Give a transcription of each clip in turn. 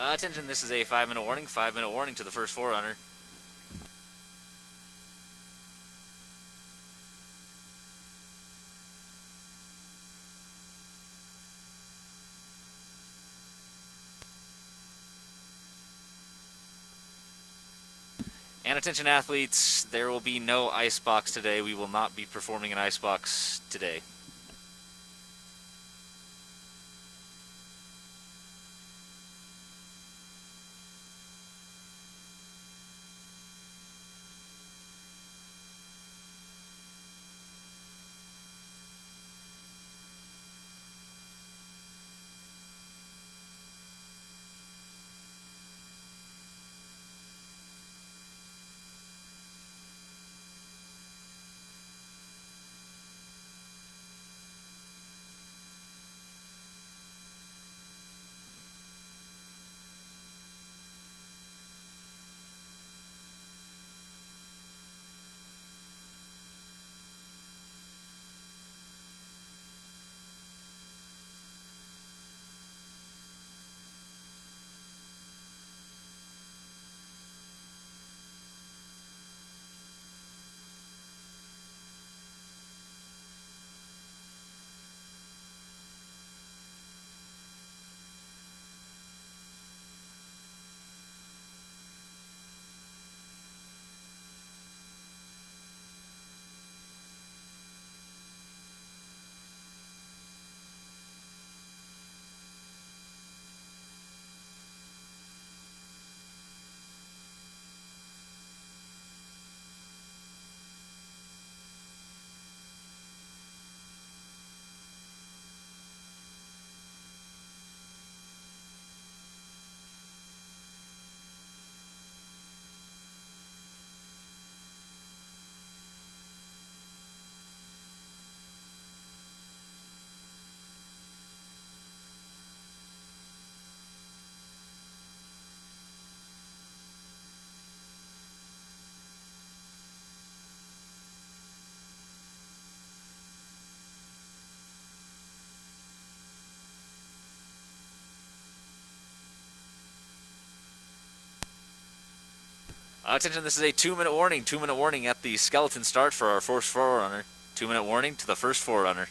Attention, this is a 5-minute warning. 5-minute warning to the first forerunner. And attention athletes, there will be no icebox today. We will not be performing an icebox today. Attention, this is a 2-minute warning. 2-minute warning at the skeleton start for our first forerunner. 2-minute warning to the first forerunner.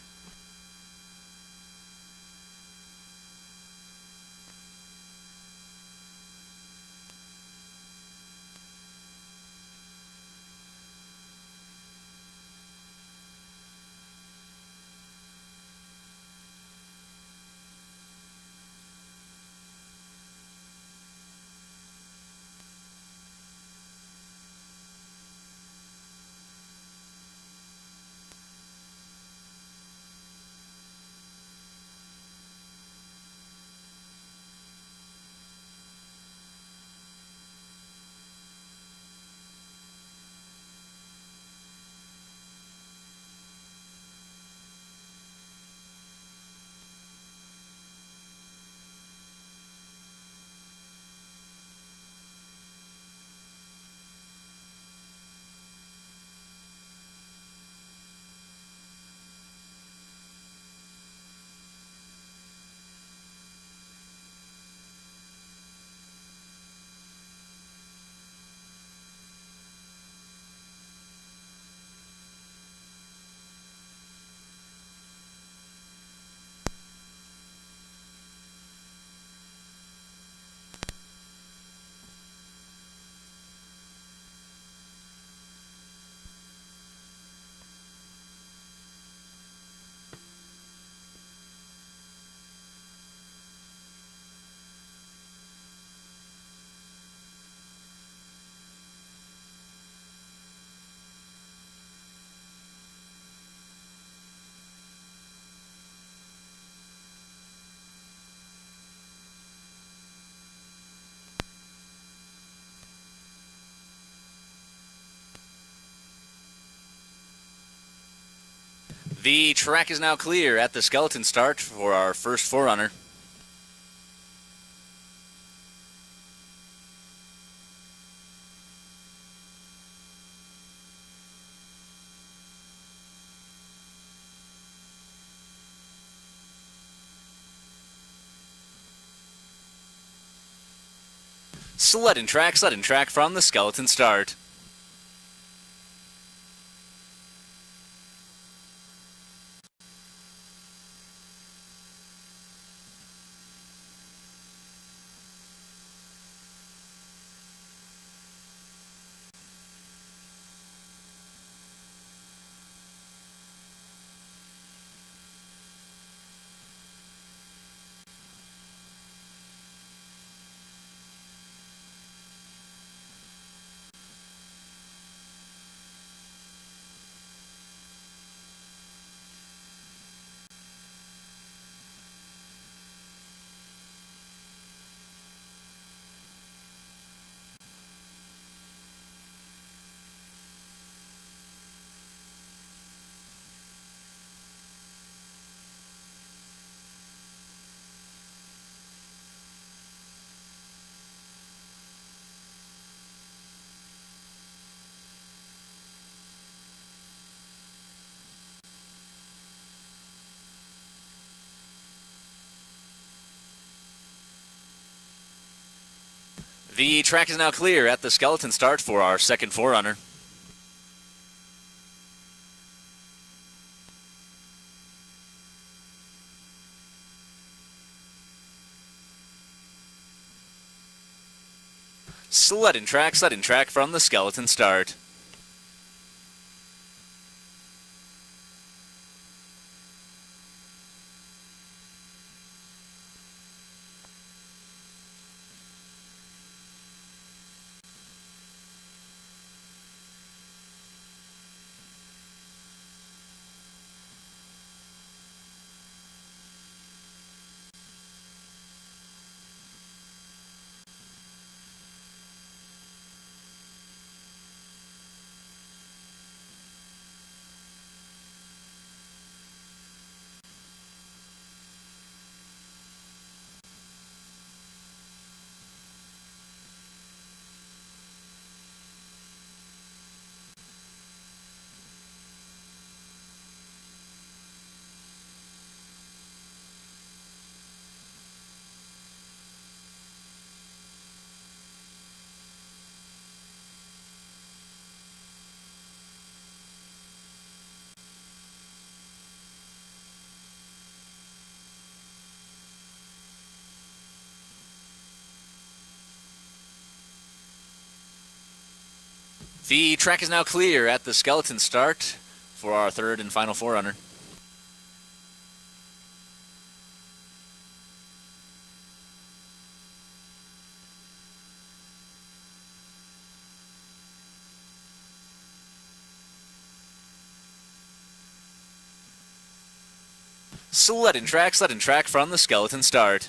The track is now clear at the skeleton start for our first forerunner. Sled and track from the skeleton start. The track is now clear at the skeleton start for our second forerunner. Sled and track from the skeleton start. The track is now clear at the skeleton start for our third and final forerunner. Sled and track from the skeleton start.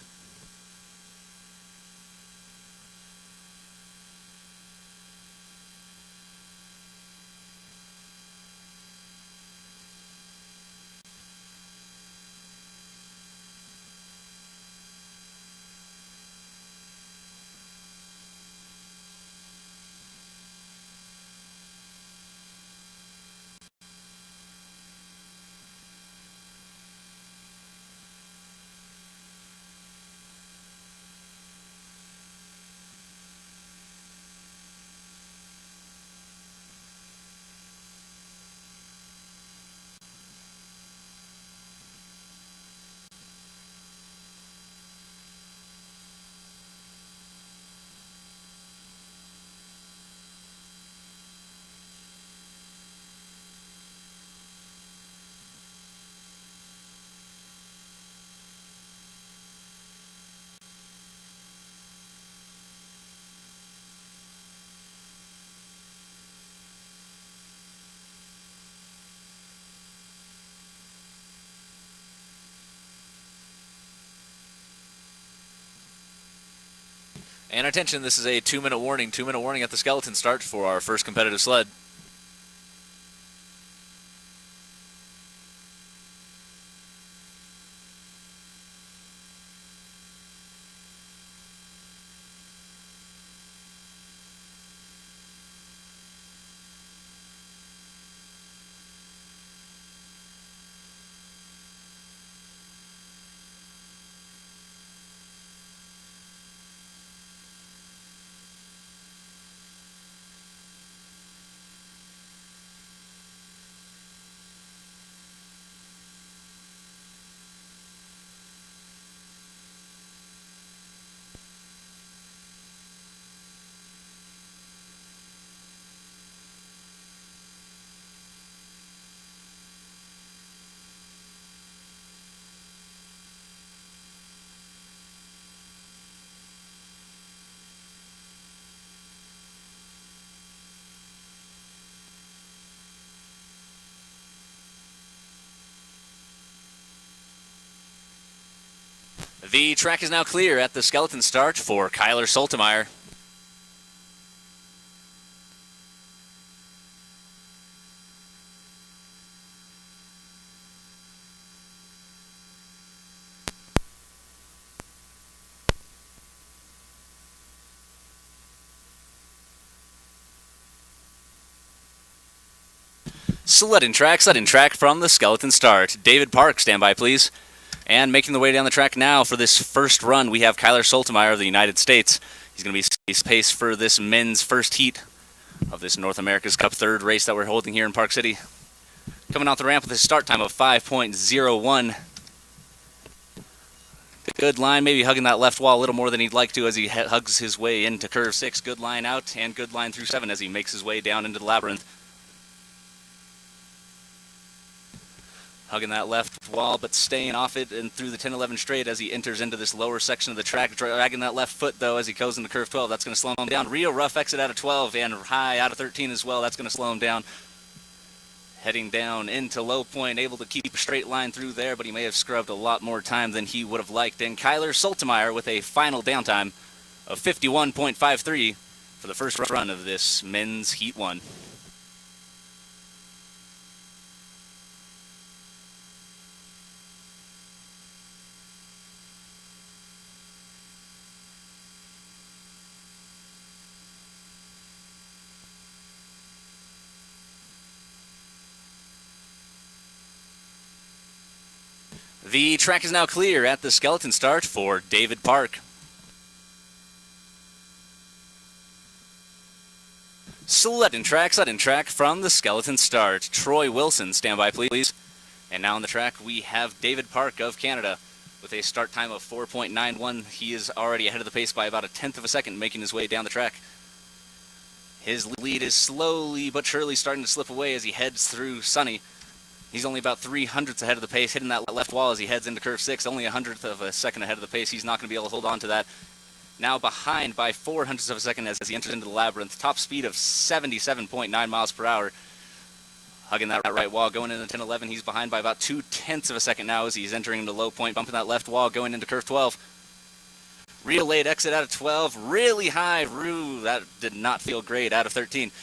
And attention, this is a 2-minute warning. 2-minute warning at the skeleton start for our first competitive sled. The track is now clear at the skeleton start for Kyler Sultemeier. Sledding track from the skeleton start. David Park, stand by please. And making the way down the track now for this first run, we have Kyler Sultemeier of the United States. He's going to be pace for this men's first heat of this North America's Cup third race that we're holding here in Park City. Coming off the ramp with a start time of 5.01. Good line, maybe hugging that left wall a little more than he'd like to as he hugs his way into curve 6. Good line out and good line through 7 as he makes his way down into the labyrinth. Hugging that left wall, but staying off it and through the 10-11 straight as he enters into this lower section of the track. Dragging that left foot, though, as he goes into curve 12. That's going to slow him down. Real rough exit out of 12 and high out of 13 as well. That's going to slow him down. Heading down into low point, able to keep a straight line through there, but he may have scrubbed a lot more time than he would have liked. And Kyler Sultemeier with a final downtime of 51.53 for the first run of this men's Heat 1. The track is now clear at the skeleton start for David Park. Sledding track from the skeleton start. Troy Wilson, stand by please. And now on the track we have David Park of Canada with a start time of 4.91. He is already ahead of the pace by about 1/10 of a second, making his way down the track. His lead is slowly but surely starting to slip away as he heads through Sunny. He's only about 3/100ths ahead of the pace, hitting that left wall as he heads into curve 6. Only 1/100th of a second ahead of the pace. He's not going to be able to hold on to that. Now behind by 4/100ths of a second as he enters into the labyrinth. Top speed of 77.9 miles per hour. Hugging that right wall, going into 10-11. He's behind by about 2/10ths of a second now as he's entering into low point, bumping that left wall, going into curve 12. Real late exit out of 12. Really high. That did not feel great out of 13.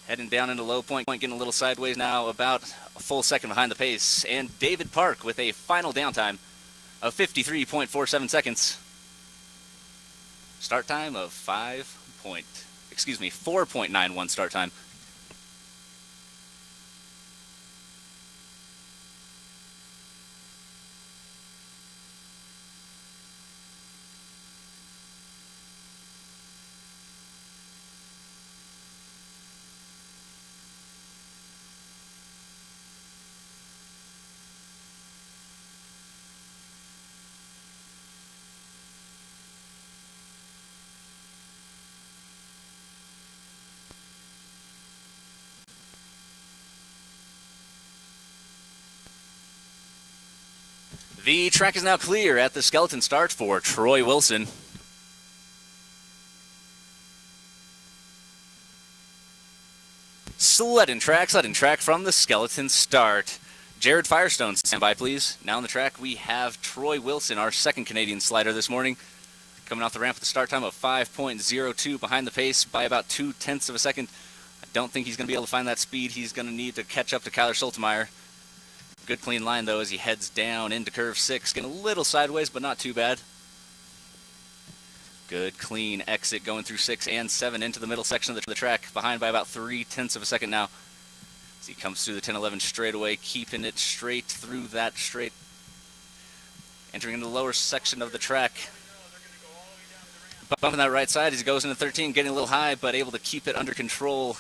Heading down into low point, getting a little sideways now, about a full second behind the pace. And David Park with a final downtime of 53.47 seconds. Start time of 4.91 start time. The track is now clear at the skeleton start for Troy Wilson. Sledding track from the skeleton start. Jared Firestone, stand by please. Now on the track we have Troy Wilson, our second Canadian slider this morning. Coming off the ramp with a start time of 5.02, behind the pace by about 2/10ths of a second. I don't think he's going to be able to find that speed. He's going to need to catch up to Kyler Sultemeier. Good clean line, though, as he heads down into curve 6. Getting a little sideways, but not too bad. Good clean exit going through 6 and 7 into the middle section of the track. Behind by about 3/10ths of a second now. As he comes through the 10-11 straightaway, keeping it straight through that straight. Entering into the lower section of the track. Bumping that right side as he goes into 13, getting a little high, but able to keep it under control.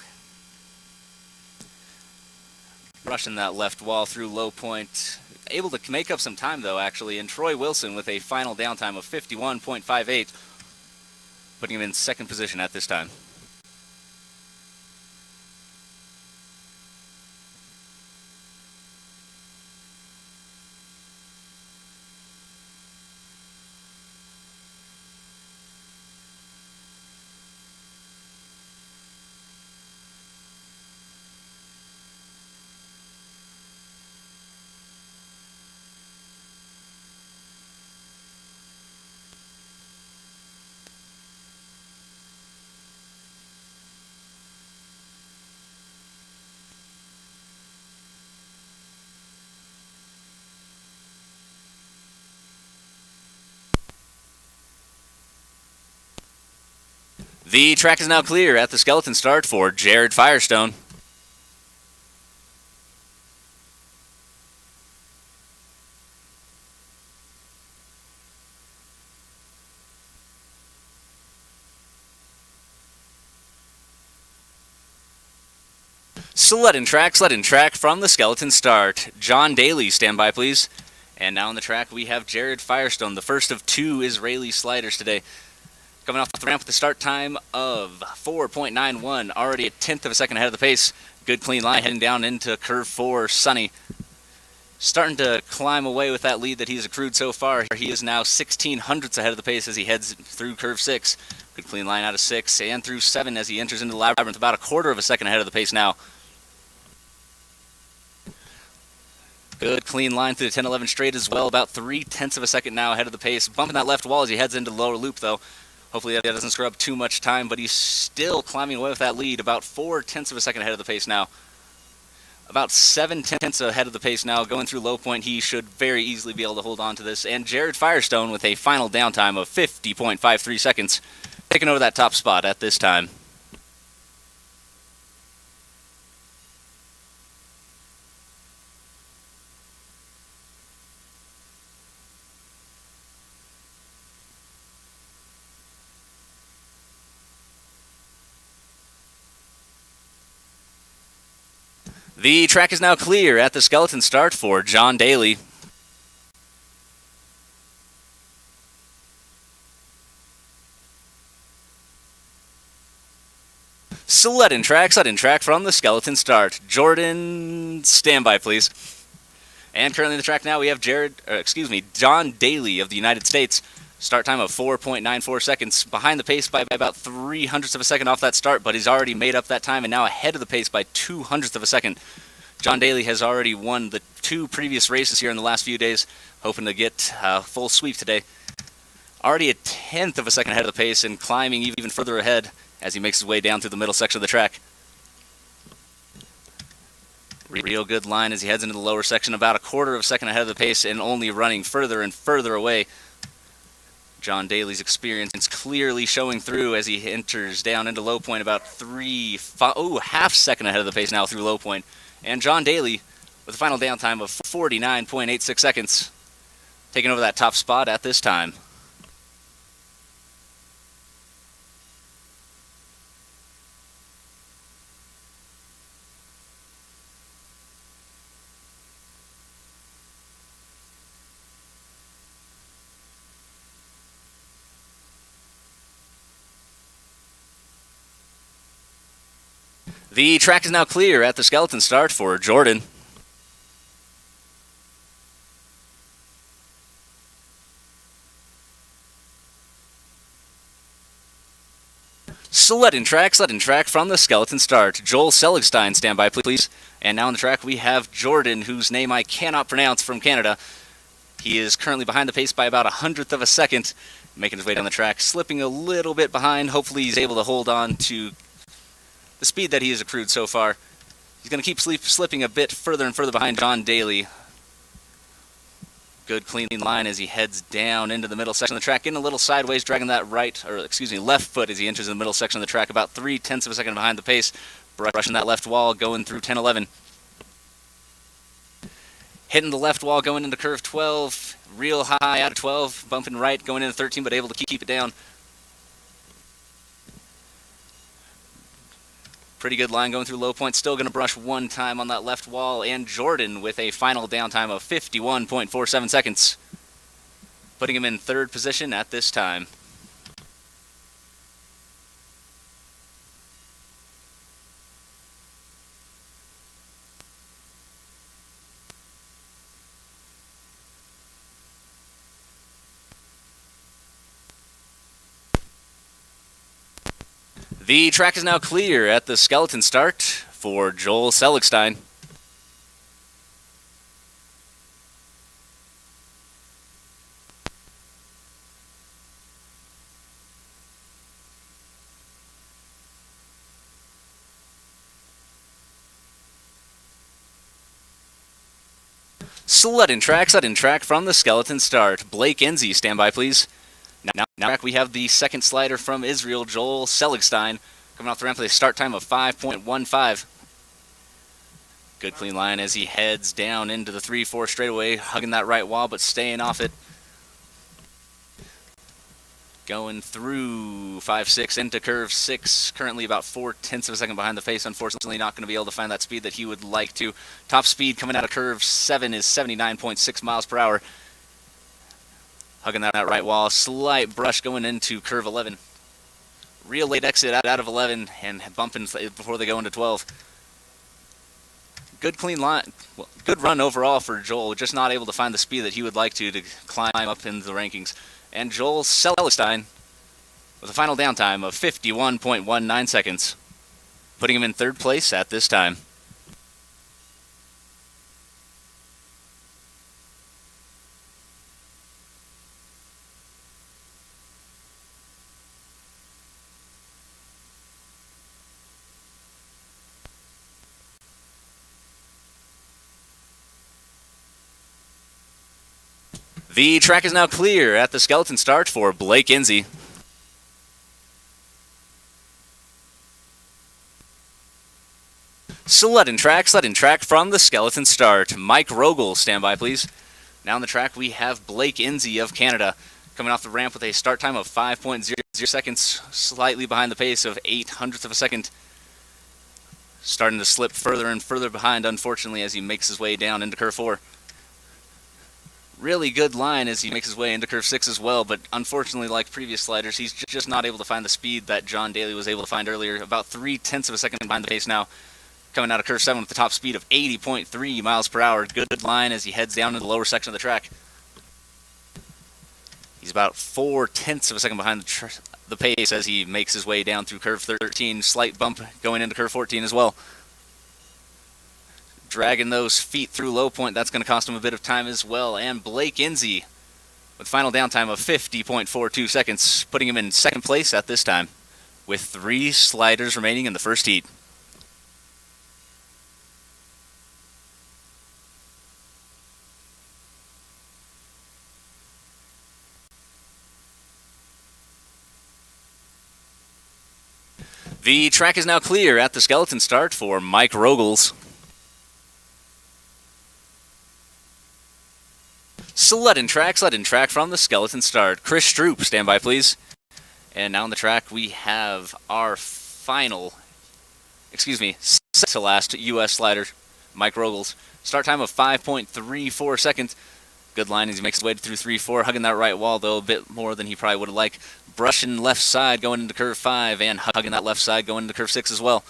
Rushing that left wall through low point. Able to make up some time, though, actually. And Troy Wilson with a final downtime of 51.58, putting him in second position at this time. The track is now clear at the skeleton start for Jared Firestone. Sled and track from the skeleton start. John Daly, stand by please. And now on the track we have Jared Firestone, the first of two Israeli sliders today. Coming off the ramp with a start time of 4.91, already a tenth of a second ahead of the pace. Good clean line heading down into curve 4, Sunny. Starting to climb away with that lead that he's accrued so far. He is now 16 hundredths ahead of the pace as he heads through curve 6. Good clean line out of 6 and through 7 as he enters into the labyrinth, about a quarter of a second ahead of the pace now. Good clean line through the 10-11 straight as well, about 3/10 of a second now ahead of the pace. Bumping that left wall as he heads into the lower loop though. Hopefully that doesn't screw up too much time, but he's still climbing away with that lead, about 4/10 of a second ahead of the pace now. About 7/10 ahead of the pace now, going through low point. He should very easily be able to hold on to this. And Jared Firestone with a final downtime of 50.53 seconds, taking over that top spot at this time. The track is now clear at the skeleton start for John Daly. Sled and track from the skeleton start. Jordan, stand by please. And currently on the track now we have John Daly of the United States. Start time of 4.94 seconds, behind the pace by about 3/100ths of a second off that start, but he's already made up that time and now ahead of the pace by 2/100ths of a second. John Daly has already won the 2 previous races here in the last few days, hoping to get a full sweep today. Already a 10th of a second ahead of the pace and climbing even further ahead as he makes his way down through the middle section of the track. Real good line as he heads into the lower section, about a quarter of a second ahead of the pace and only running further and further away. John Daly's experience clearly showing through as he enters down into low point, about half second ahead of the pace now through low point. And John Daly with a final downtime of 49.86 seconds, taking over that top spot at this time. The track is now clear at the skeleton start for Jordan. Sled and track from the skeleton start. Joel Seligstein, stand by please. And now on the track we have Jordan, whose name I cannot pronounce, from Canada. He is currently behind the pace by about 100th of a second, making his way down the track, slipping a little bit behind. Hopefully he's able to hold on to the speed that he has accrued so far. He's going to keep slipping a bit further and further behind John Daly. Good clean line as he heads down into the middle section of the track, getting a little sideways, dragging that left foot as he enters the middle section of the track, about 3/10 of a second behind the pace, brushing that left wall, going through 10-11. Hitting the left wall, going into curve 12, real high out of 12, bumping right, going into 13, but able to keep it down. Pretty good line going through low point, still going to brush one time on that left wall, and Jordan with a final downtime of 51.47 seconds, putting him in 3rd position at this time. The track is now clear at the skeleton start for Joel Seligstein. Sled and track from the skeleton start. Blake Enzy, stand by please. Now we have the second slider from Israel, Joel Seligstein, coming off the ramp with a start time of 5.15. Good clean line as he heads down into the 3-4 straightaway, hugging that right wall but staying off it. Going through 5-6 into curve 6, currently about 0.4 of a second behind the pace. Unfortunately, not going to be able to find that speed that he would like to. Top speed coming out of curve 7 is 79.6 miles per hour. Hugging that right wall, slight brush going into curve 11. Real late exit out of 11 and bumping before they go into 12. Good clean line, good run overall for Joel, just not able to find the speed that he would like to climb up into the rankings. And Joel Seligstein with a final downtime of 51.19 seconds, putting him in third place at this time. The track is now clear at the skeleton start for Blake Insey. Sled and track from the skeleton start. Mike Rogel, stand by please. Now on the track we have Blake Insey of Canada, coming off the ramp with a start time of 5.00 seconds, slightly behind the pace of 0.08 of a second. Starting to slip further and further behind, unfortunately, as he makes his way down into curve 4. Really good line as he makes his way into curve 6 as well, but unfortunately, like previous sliders, he's just not able to find the speed that John Daly was able to find earlier. About 0.3 of a second behind the pace now, coming out of curve 7 with the top speed of 80.3 miles per hour. Good line as he heads down into the lower section of the track. He's about 0.4 of a second behind the pace as he makes his way down through curve 13. Slight bump going into curve 14 as well. Dragging those feet through low point, that's going to cost him a bit of time as well. And Blake Insey with final downtime of 50.42 seconds, putting him in second place at this time, with 3 sliders remaining in the first heat. The track is now clear at the skeleton start for Mike Rogels. Sled and track from the skeleton start. Chris Stroop, stand by please. And now on the track we have our second to last U.S. slider, Mike Rogels. Start time of 5.34 seconds. Good line as he makes his way through 3-4, hugging that right wall though a bit more than he probably would have liked. Brushing left side going into curve 5 and hugging that left side going into curve 6 as well.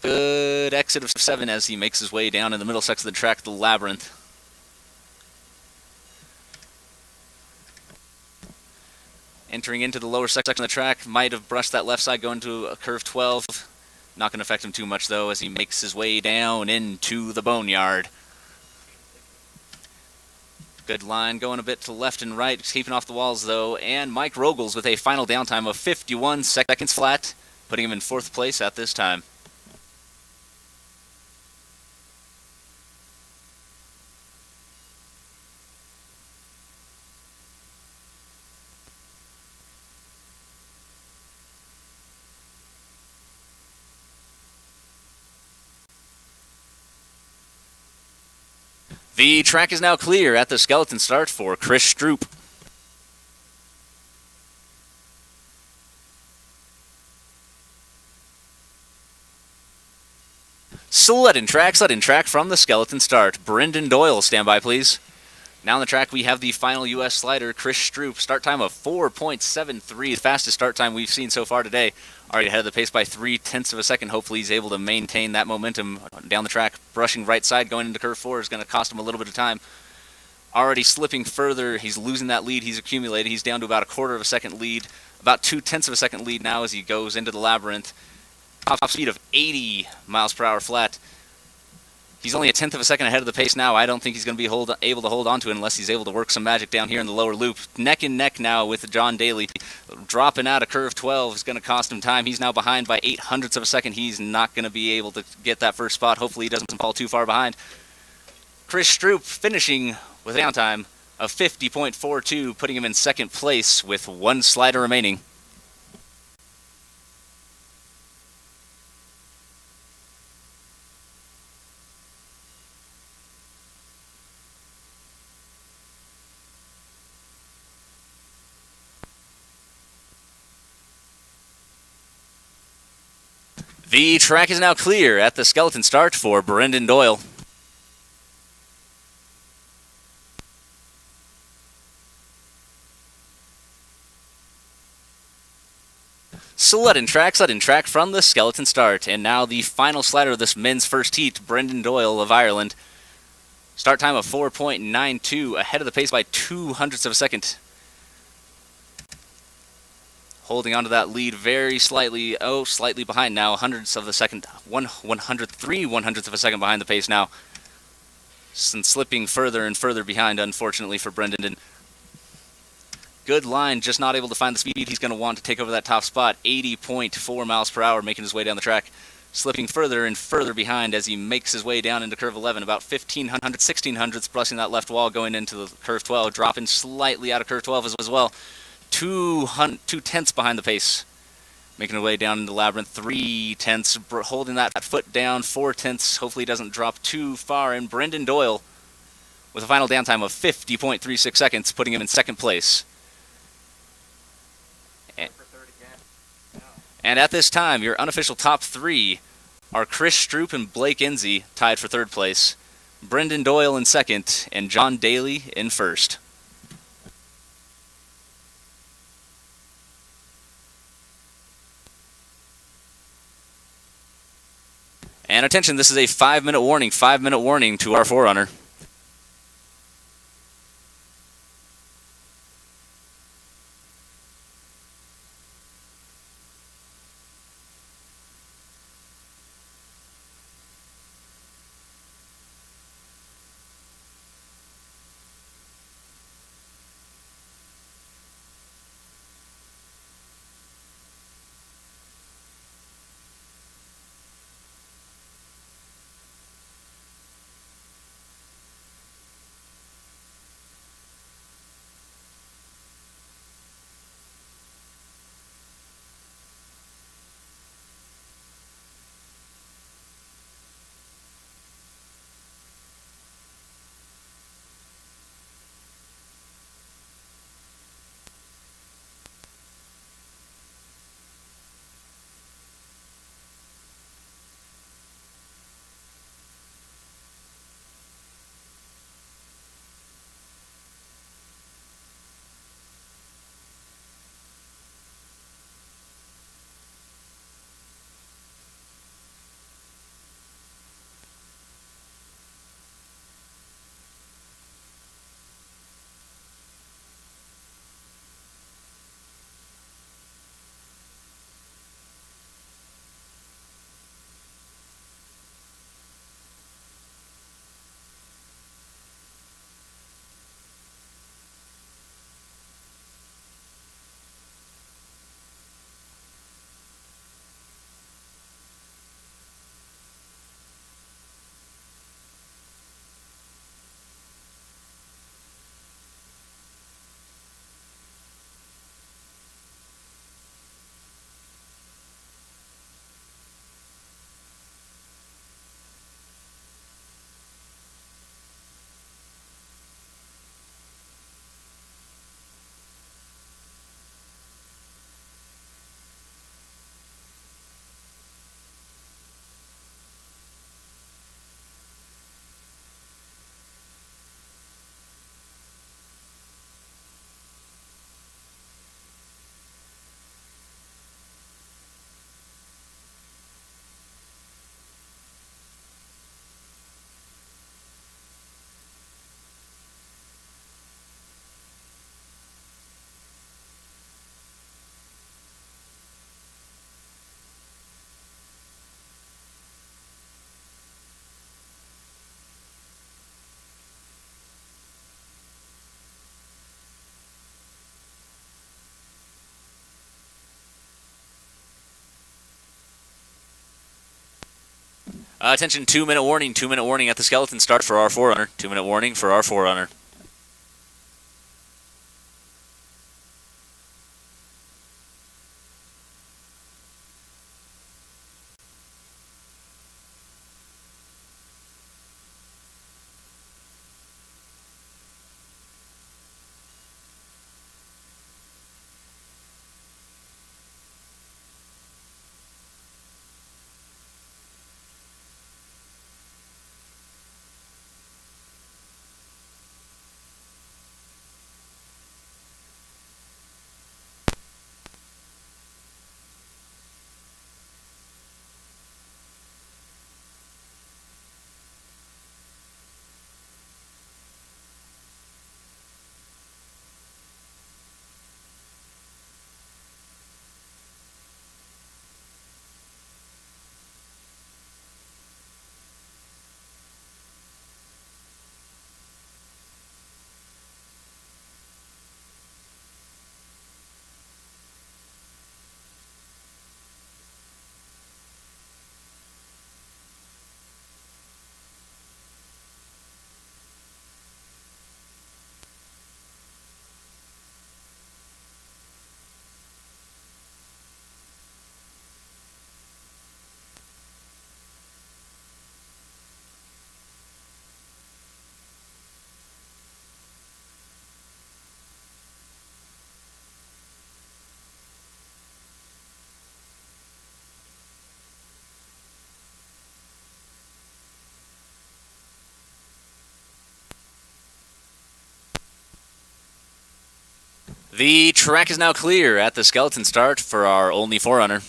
Good exit of 7 as he makes his way down in the middle section of the track, the Labyrinth. Entering into the lower section of the track, might have brushed that left side going to a curve 12. Not going to affect him too much though as he makes his way down into the Boneyard. Good line going a bit to left and right, keeping off the walls though. And Mike Rogels with a final downtime of 51 seconds flat, putting him in 4th place at this time. The track is now clear at the skeleton start for Chris Stroop. Sled and track from the skeleton start. Brendan Doyle, stand by please. Now on the track we have the final U.S. slider, Chris Stroop. Start time of 4.73, the fastest start time we've seen so far today. Already ahead of the pace by 0.3 of a second. Hopefully he's able to maintain that momentum down the track. Brushing right side going into curve 4 is going to cost him a little bit of time. Already slipping further. He's losing that lead he's accumulated. He's down to about 1/4 of a second lead. About 0.2 of a second lead now as he goes into the Labyrinth. Top speed of 80 miles per hour flat. He's only 1/10 of a second ahead of the pace now. I don't think he's going to be able to hold on to it unless he's able to work some magic down here in the lower loop. Neck and neck now with John Daly. Dropping out of curve 12 is going to cost him time. He's now behind by 0.08 of a second. He's not going to be able to get that first spot. Hopefully he doesn't fall too far behind. Chris Stroop finishing with a downtime of 50.42, putting him in second place with one slider remaining. The track is now clear at the skeleton start for Brendan Doyle. Sudden track from the skeleton start. And now the final slider of this men's first heat, Brendan Doyle of Ireland. Start time of 4.92, ahead of the pace by 0.02 of a second. Holding onto that lead very slightly, slightly behind now, 100ths of a second, 103 of a second behind the pace now. And slipping further and further behind, unfortunately, for Brendan. Good line, just not able to find the speed he's going to want to take over that top spot. 80.4 miles per hour, making his way down the track. Slipping further and further behind as he makes his way down into curve 11, about 1,500, 1,600s, pressing that left wall going into the curve 12, dropping slightly out of curve 12 as well. 2/10 behind the pace, making his way down into Labyrinth. 3/10, holding that foot down. 4/10, hopefully doesn't drop too far. And Brendan Doyle with a final downtime of 50.36 seconds, putting him in second place. And at this time, your unofficial top three are Chris Stroop and Blake Enzi, tied for third place, Brendan Doyle in second, and John Daly in first. And attention, this is a 5-minute warning to our forerunner. Attention, 2-minute warning at the skeleton start for our forerunner. 2-minute warning for our forerunner. The track is now clear at the skeleton start for our only forerunner.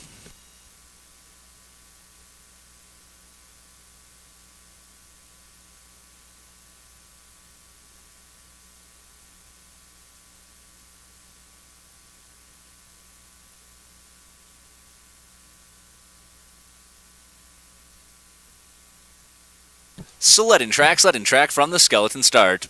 Sled and track from the skeleton start.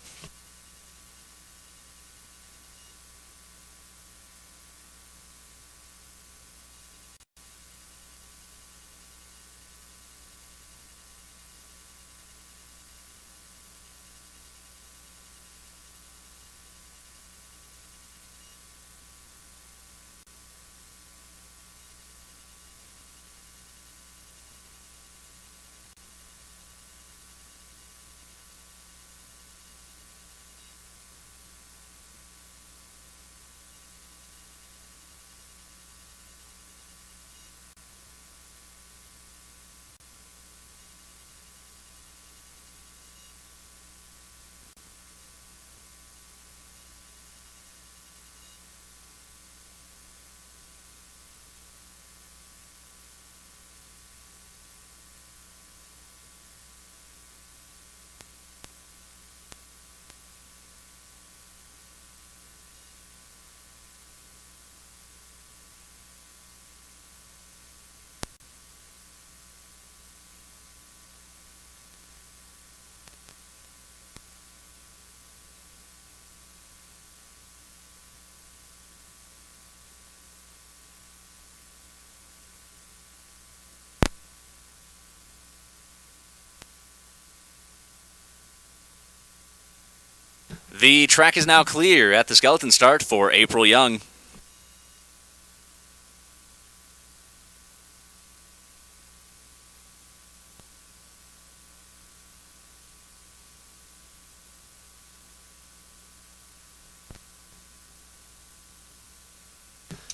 The track is now clear at the skeleton start for April Young.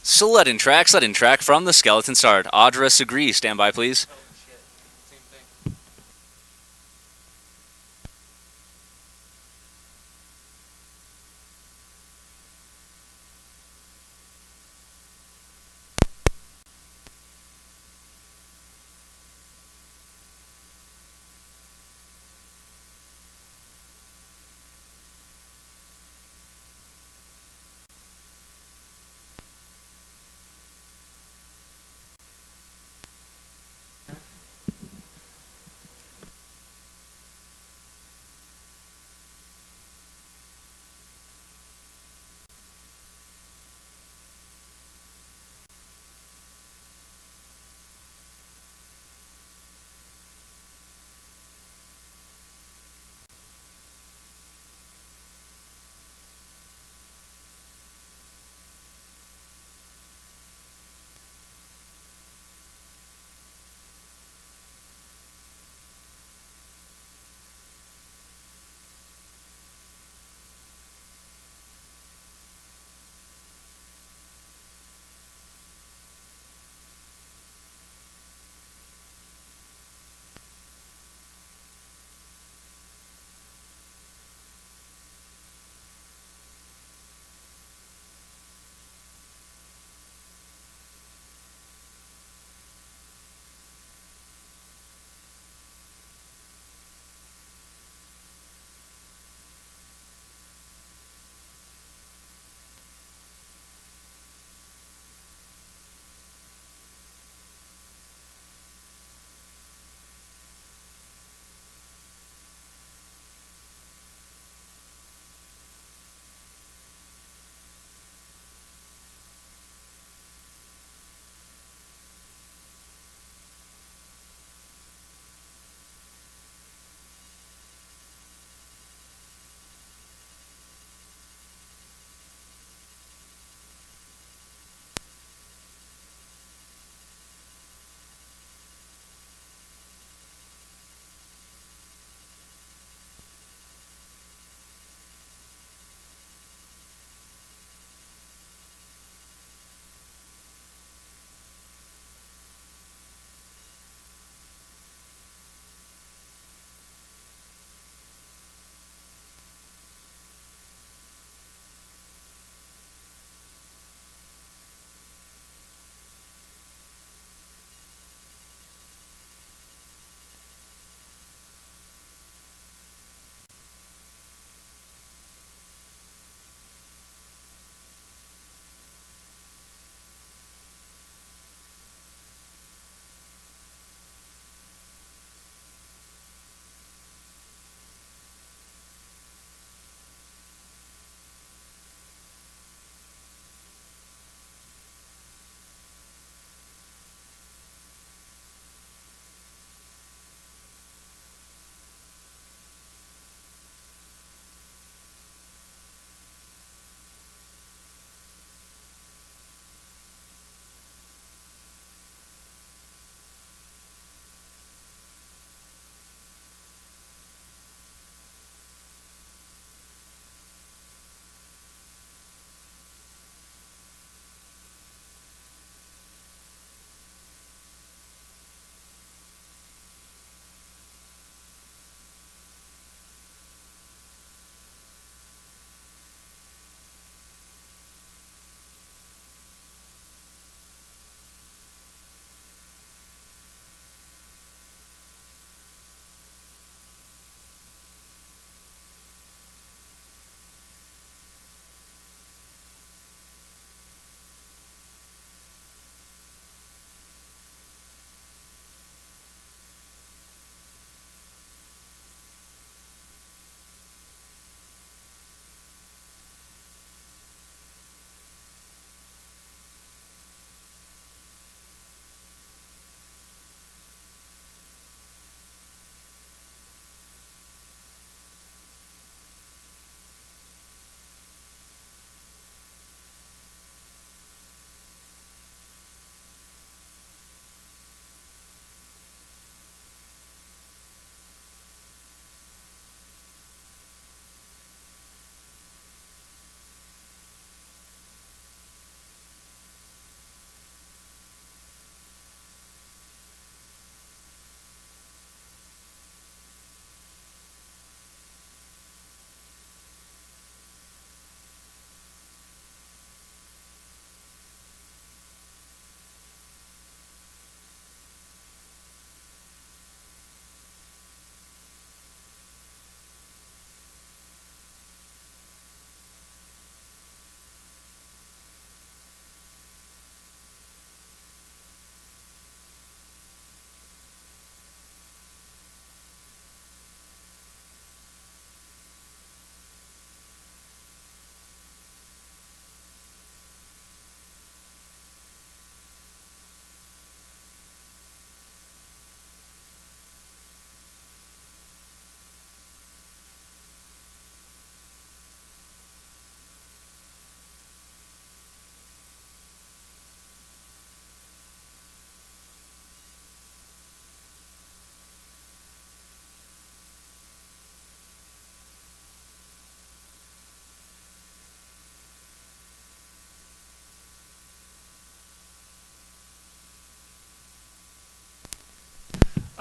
Sled and track from the skeleton start. Audra Segre, stand by please.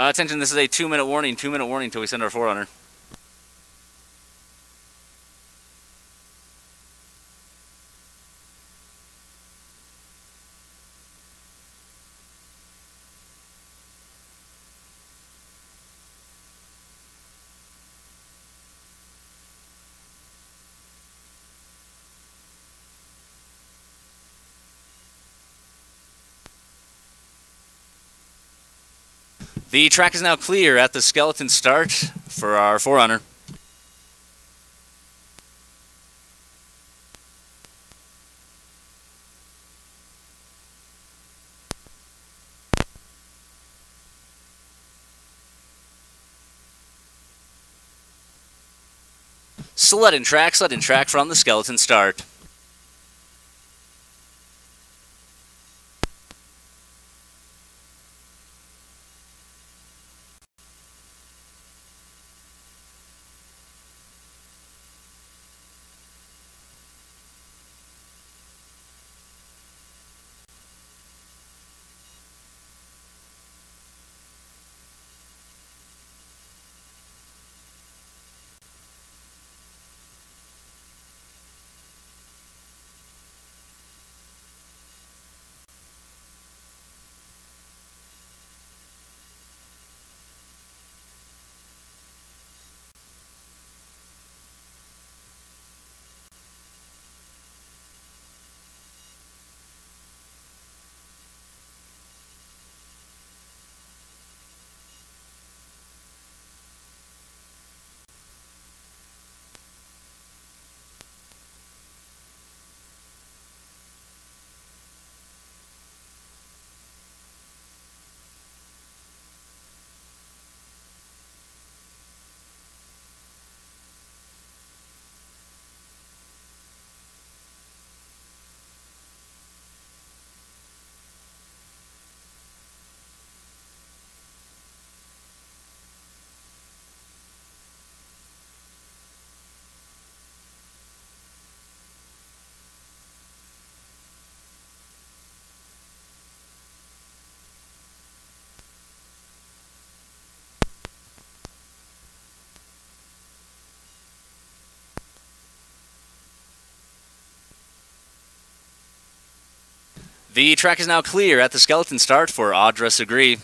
Attention, this is a 2-minute warning. 2-minute warning until we send our forerunner. The track is now clear at the skeleton start for our forerunner. Sled and track from the skeleton start. The track is now clear at the skeleton start for Audra Segre.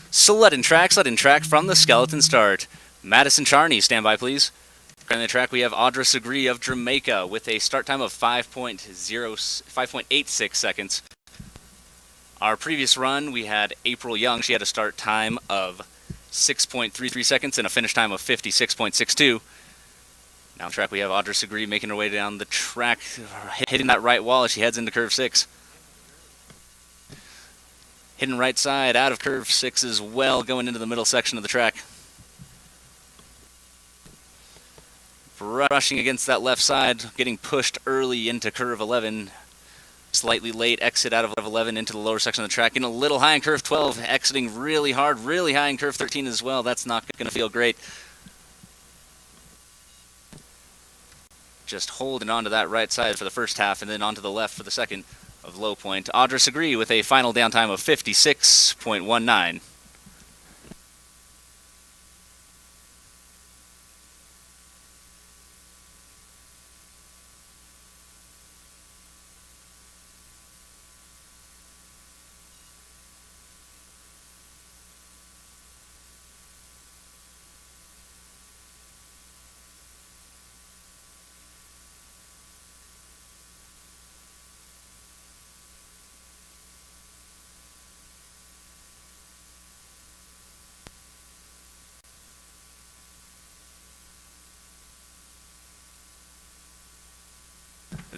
Sled and track from the skeleton start. Madison Charney, stand by please. On the track we have Audra Segre of Jamaica with a start time of 5.86 seconds. Our previous run we had April Young. She had a start time of 6.33 seconds and a finish time of 56.62. Now on the track we have Audra Segre making her way down the track, hitting that right wall as she heads into curve 6. Hitting right side out of curve 6 as well, going into the middle section of the track. Rushing against that left side, getting pushed early into curve 11. Slightly late exit out of 11 into the lower section of the track. Getting a little high in curve 12, exiting really hard, really high in curve 13 as well. That's not going to feel great. Just holding onto that right side for the first half and then onto the left for the second of low point. Audra Segre with a final down time of 56.19.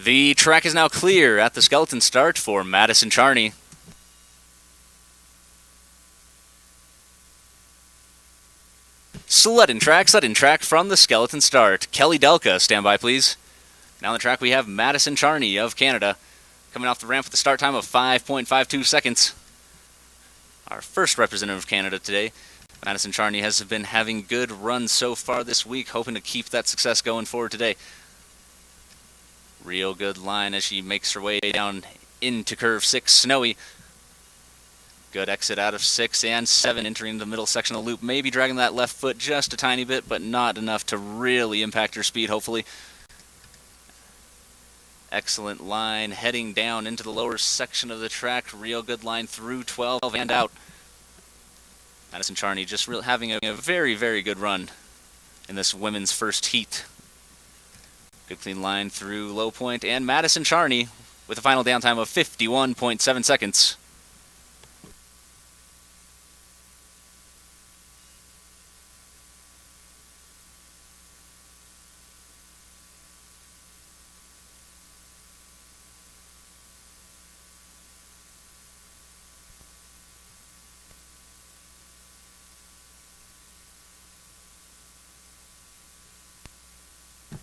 The track is now clear at the skeleton start for Madison Charney. Sled and track from the skeleton start. Kelly Delka, stand by please. Now on the track we have Madison Charney of Canada, coming off the ramp with a start time of 5.52 seconds. our first representative of Canada today. Madison Charney has been having good runs so far this week, hoping to keep that success going forward today. Real good line as she makes her way down into curve 6, Snowy. Good exit out of 6 and 7, entering the middle section of the loop. Maybe dragging that left foot just a tiny bit, but not enough to really impact her speed, hopefully. Excellent line, heading down into the lower section of the track. Real good line through 12 and out. Madison Charney just having a very, very good run in this women's first heat. Good clean line through low point, and Madison Charney with a final downtime of 51.7 seconds.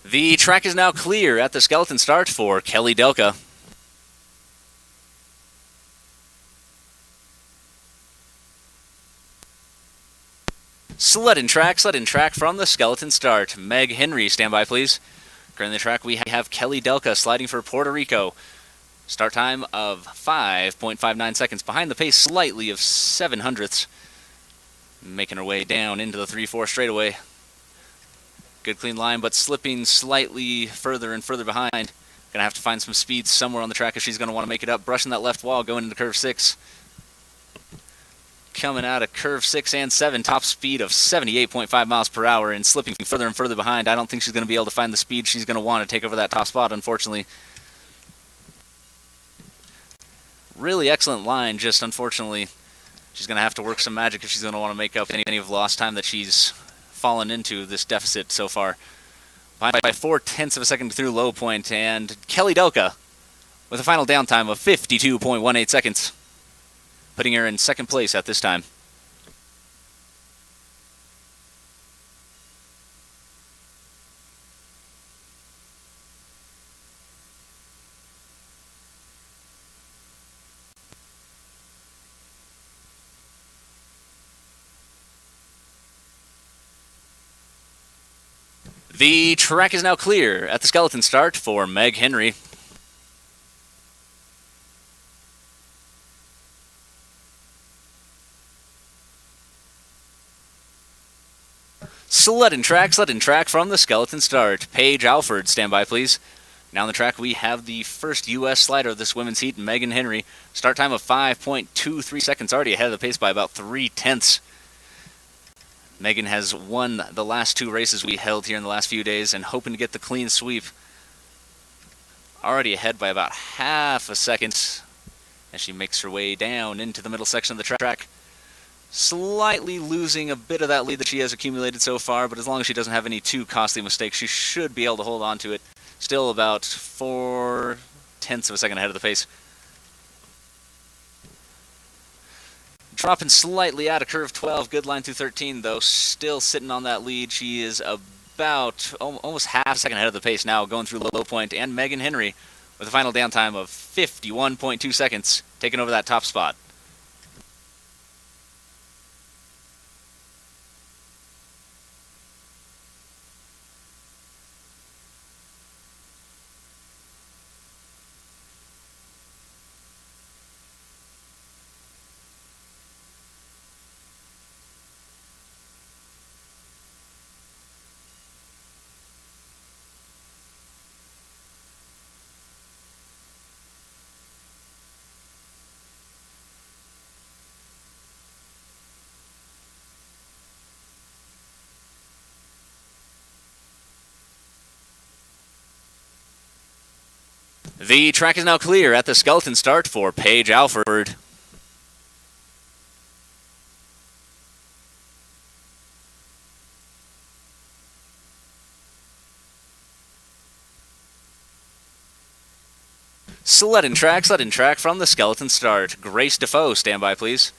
The track is now clear at the skeleton start for Kelly Delka. Sled and track from the skeleton start. Meg Henry, stand by please. Currently the track we have Kelly Delka sliding for Puerto Rico. Start time of 5.59 seconds, behind the pace slightly of 7 hundredths. Making her way down into the 3-4 straightaway. Good clean line, but slipping slightly further and further behind. Gonna have to find some speed somewhere on the track if she's gonna want to make it up. Brushing that left wall, going into curve 6. Coming out of curve 6 and 7, top speed of 78.5 miles per hour, and slipping further and further behind. I don't think she's gonna be able to find the speed she's gonna want to take over that top spot, unfortunately. Really excellent line, just unfortunately she's gonna have to work some magic if she's gonna want to make up any of the lost time that she's fallen into this deficit so far. By 0.4 of a second through low point, and Kelly Delka with a final downtime of 52.18 seconds, putting her in second place at this time. The track is now clear at the skeleton start for Meg Henry. Sled and track from the skeleton start. Paige Alford, stand by please. Now on the track we have the first U.S. slider of this women's heat, Megan Henry. Start time of 5.23 seconds, already ahead of the pace by about 0.3. Megan has won the last 2 races we held here in the last few days and hoping to get the clean sweep. Already ahead by about half a second as she makes her way down into the middle section of the track. Slightly losing a bit of that lead that she has accumulated so far, but as long as she doesn't have any too costly mistakes, she should be able to hold on to it. Still about 0.4 of a second ahead of the pace. Dropping slightly out of curve 12, good line through 13 though, still sitting on that lead. She is about almost half a second ahead of the pace now, going through low point, and Megan Henry with a final downtime of 51.2 seconds, taking over that top spot. The track is now clear at the skeleton start for Paige Alford. Sled and track from the skeleton start. Grace Defoe, stand by please.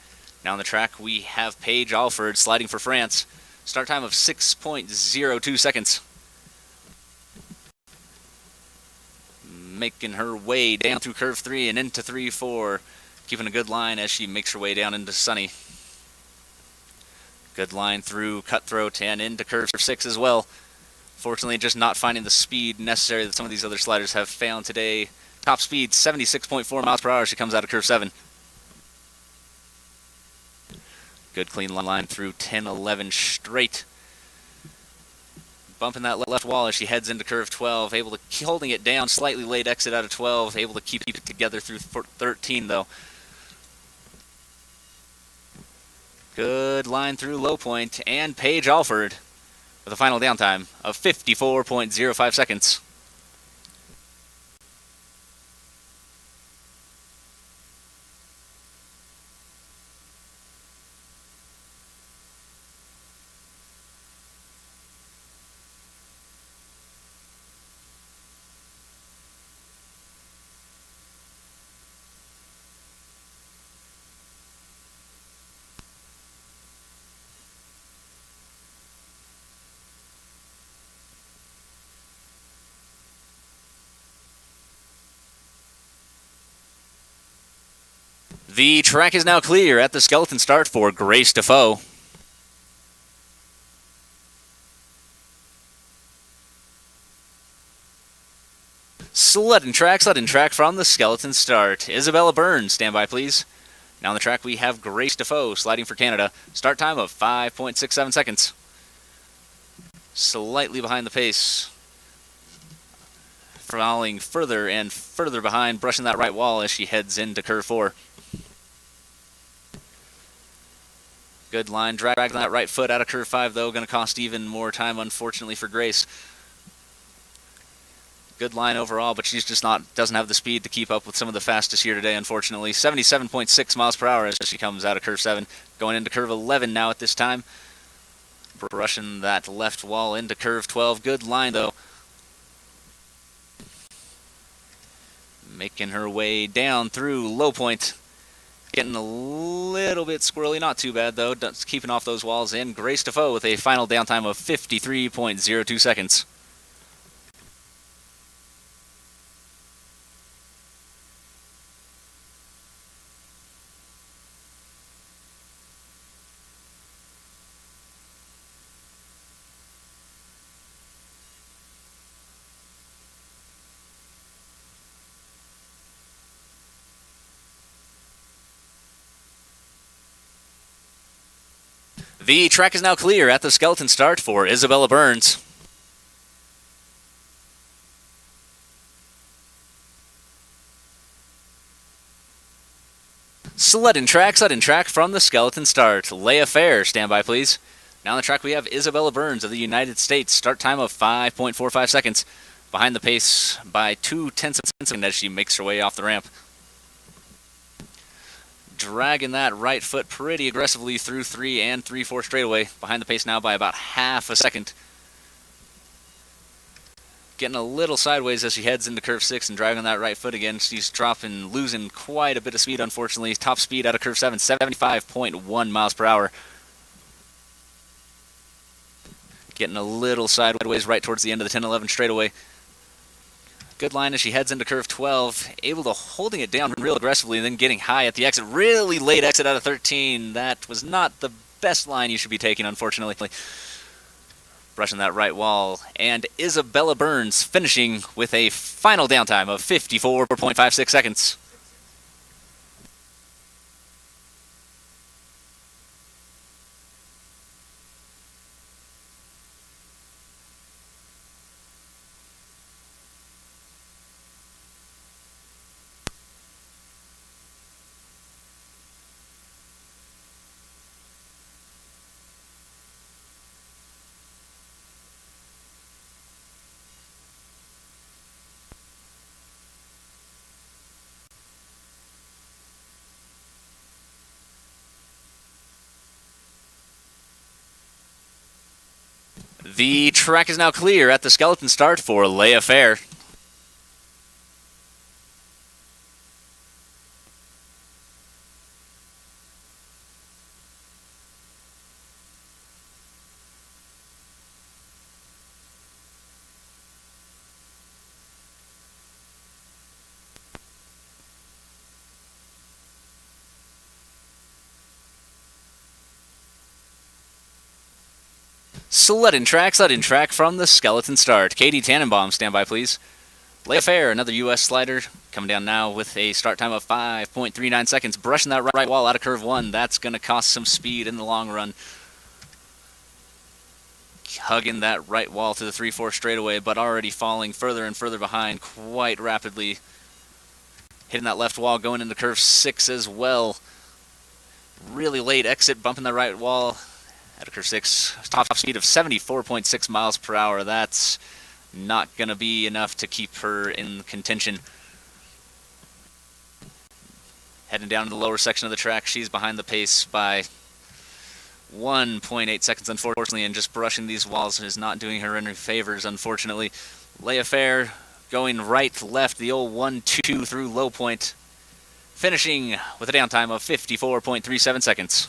Now on the track we have Paige Alford sliding for France. Start time of 6.02 seconds. Making her way down through curve 3 and into 3-4. Keeping a good line as she makes her way down into Sunny. Good line through Cutthroat and into curve 6 as well. Fortunately, just not finding the speed necessary that some of these other sliders have found today. Top speed, 76.4 miles per hour. She comes out of curve 7. Good clean line through 10-11 straight. Bumping that left wall as she heads into curve 12. Able to holding it down, slightly late exit out of 12. Able to keep it together through 13 though. Good line through low point, and Paige Alford with a final downtime of 54.05 seconds. The track is now clear at the skeleton start for Grace Defoe. Sled and track from the skeleton start. Isabella Burns, stand by please. Now on the track we have Grace Defoe sliding for Canada. Start time of 5.67 seconds. Slightly behind the pace. Falling further and further behind, brushing that right wall as she heads into curve 4. Good line, dragging that right foot out of curve 5 though, going to cost even more time unfortunately for Grace. Good line overall, but she's just doesn't have the speed to keep up with some of the fastest here today unfortunately. 77.6 miles per hour as she comes out of curve 7, going into curve 11 now at this time. Brushing that left wall into curve 12, good line though. Making her way down through low point. Getting a little bit squirrely, not too bad though. Keeping off those walls in. Grace Defoe with a final downtime of 53.02 seconds. The track is now clear at the skeleton start for Isabella Burns. Sled and track from the skeleton start. Leia Fair, stand by please. Now on the track we have Isabella Burns of the United States. Start time of 5.45 seconds. Behind the pace by 0.2 seconds as she makes her way off the ramp. Dragging that right foot pretty aggressively through 3 and 3/4 straightaway. Behind the pace now by about half a second. Getting a little sideways as she heads into curve 6 and driving that right foot again. She's losing quite a bit of speed unfortunately. Top speed out of curve 7, 75.1 miles per hour. Getting a little sideways right towards the end of the 10-11 straightaway. Good line as she heads into curve 12, able to holding it down real aggressively and then getting high at the exit. Really late exit out of 13. That was not the best line you should be taking, unfortunately. Brushing that right wall. And Isabella Burns finishing with a final downtime of 54.56 seconds. The track is now clear at the skeleton start for Leia Fair. Sled and track from the Skeleton Start. Katie Tannenbaum, stand by please. Leia Fair, another U.S. slider, coming down now with a start time of 5.39 seconds. Brushing that right wall out of curve 1. That's going to cost some speed in the long run. Hugging that right wall to the 3-4 straightaway, but already falling further and further behind quite rapidly. Hitting that left wall, going into curve 6 as well. Really late exit, bumping the right wall at a curve 6. Top speed of 74.6 miles per hour. That's not going to be enough to keep her in contention. Heading down to the lower section of the track, she's behind the pace by 1.8 seconds, unfortunately, and just brushing these walls is not doing her any favors, unfortunately. Leia Fair going right, left, the old 1-2 through low point, finishing with a downtime of 54.37 seconds.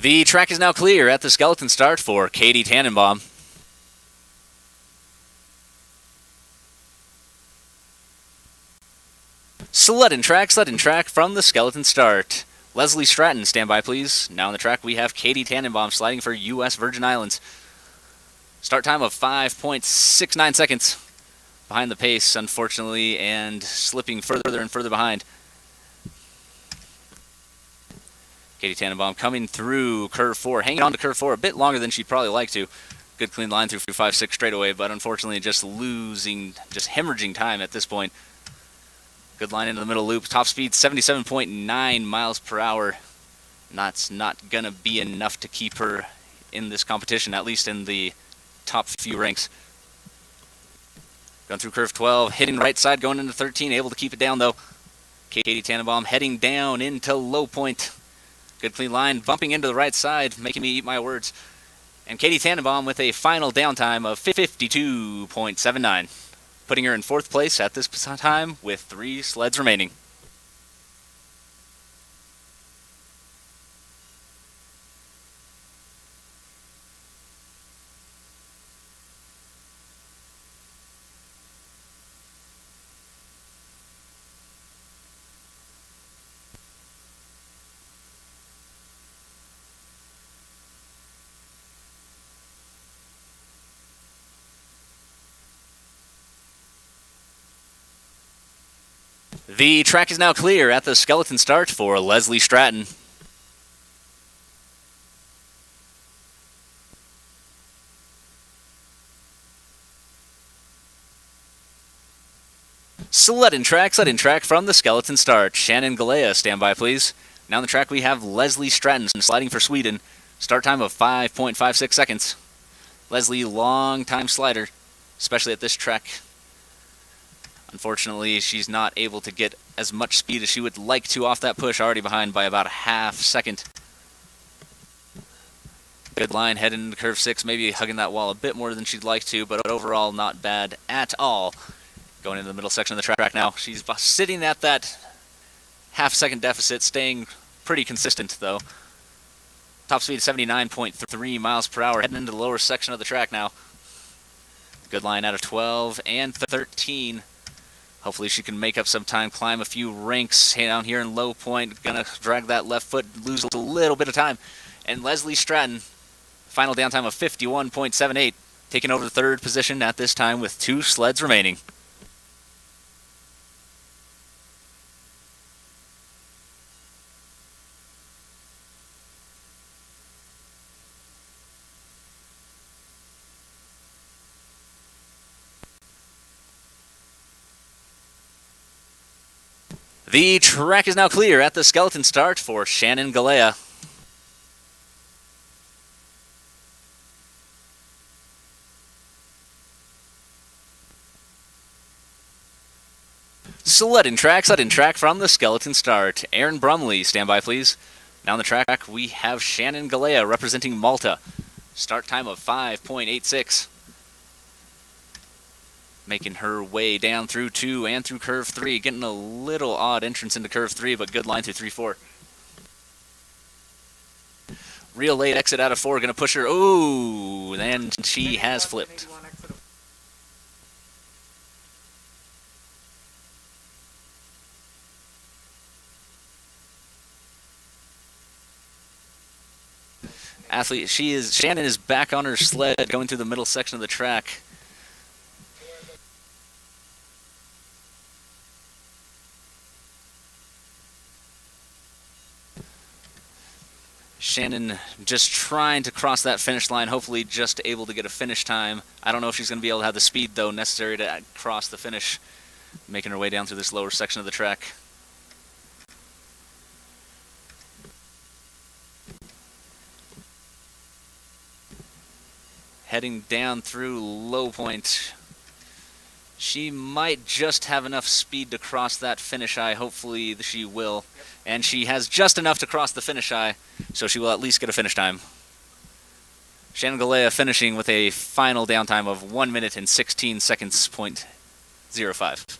The track is now clear at the Skeleton Start for Katie Tannenbaum. Sled and track from the Skeleton Start. Leslie Stratton, stand by please. Now on the track we have Katie Tannenbaum sliding for U.S. Virgin Islands. Start time of 5.69 seconds. Behind the pace, unfortunately, and slipping further and further behind. Katie Tannenbaum coming through curve 4, hanging on to curve 4 a bit longer than she'd probably like to. Good clean line through 5-6 straightaway, but unfortunately just hemorrhaging time at this point. Good line into the middle loop. Top speed 77.9 miles per hour. That's not going to be enough to keep her in this competition, at least in the top few ranks. Going through curve 12, hitting right side, going into 13, able to keep it down though. Katie Tannenbaum heading down into low point. Good clean line, bumping into the right side, making me eat my words. And Katie Tannenbaum with a final downtime of 52.79, putting her in 4th place at this time with 3 sleds remaining. The track is now clear at the Skeleton Start for Leslie Stratton. Sled and track from the Skeleton Start. Shannon Galea, stand by please. Now on the track we have Leslie Stratton sliding for Sweden. Start time of 5.56 seconds. Leslie, long time slider, especially at this track. Unfortunately, she's not able to get as much speed as she would like to off that push, already behind by about a half second. Good line heading into curve 6, maybe hugging that wall a bit more than she'd like to, but overall not bad at all. Going into the middle section of the track now. She's sitting at that half-second deficit, staying pretty consistent though. Top speed 79.3 miles per hour, heading into the lower section of the track now. Good line out of 12 and 13. Hopefully she can make up some time, climb a few ranks down here in low point. Gonna drag that left foot, lose a little bit of time. And Leslie Stratton, final downtime of 51.78, taking over the 3rd position at this time with 2 sleds remaining. The track is now clear at the Skeleton Start for Shannon Galea. Sled and track from the Skeleton Start. Aaron Brumley, stand by please. Now on the track, we have Shannon Galea representing Malta. Start time of 5.86. Making her way down through 2 and through curve 3. Getting a little odd entrance into curve 3, but good line through 3-4. Real late exit out of 4, going to push her. Ooh, and she has flipped. Shannon is back on her sled going through the middle section of the track. Shannon just trying to cross that finish line, hopefully just able to get a finish time. I don't know if she's going to be able to have the speed, though, necessary to cross the finish, making her way down through this lower section of the track. Heading down through low point. She might just have enough speed to cross that finish eye. Hopefully she will. Yep. And she has just enough to cross the finish eye, so she will at least get a finish time. Shannon Galea finishing with a final downtime of 1 minute and 16 seconds, .05.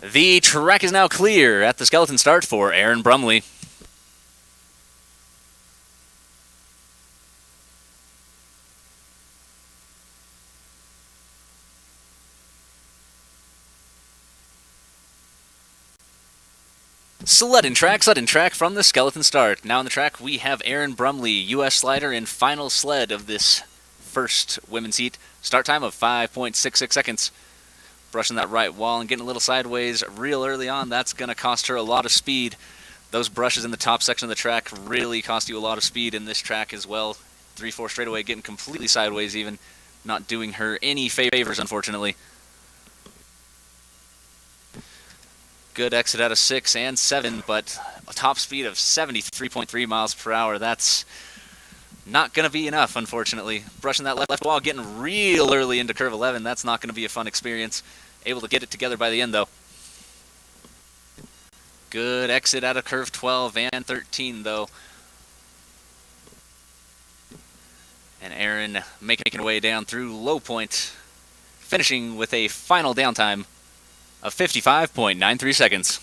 The track is now clear at the skeleton start for Aaron Brumley. Sled and track from the skeleton start. Now on the track we have Aaron Brumley, U.S. slider and final sled of this first women's heat. Start time of 5.66 seconds. Brushing that right wall and getting a little sideways real early on. That's going to cost her a lot of speed. Those brushes in the top section of the track really cost you a lot of speed in this track as well. 3-4 straightaway, getting completely sideways even. Not doing her any favors, unfortunately. Good exit out of 6 and 7, but a top speed of 73.3 miles per hour. That's not going to be enough, unfortunately. Brushing that left wall, getting real early into curve 11. That's not going to be a fun experience. Able to get it together by the end, though. Good exit out of curve 12 and 13, though. And Aaron making her way down through low point, finishing with a final downtime of 55.93 seconds.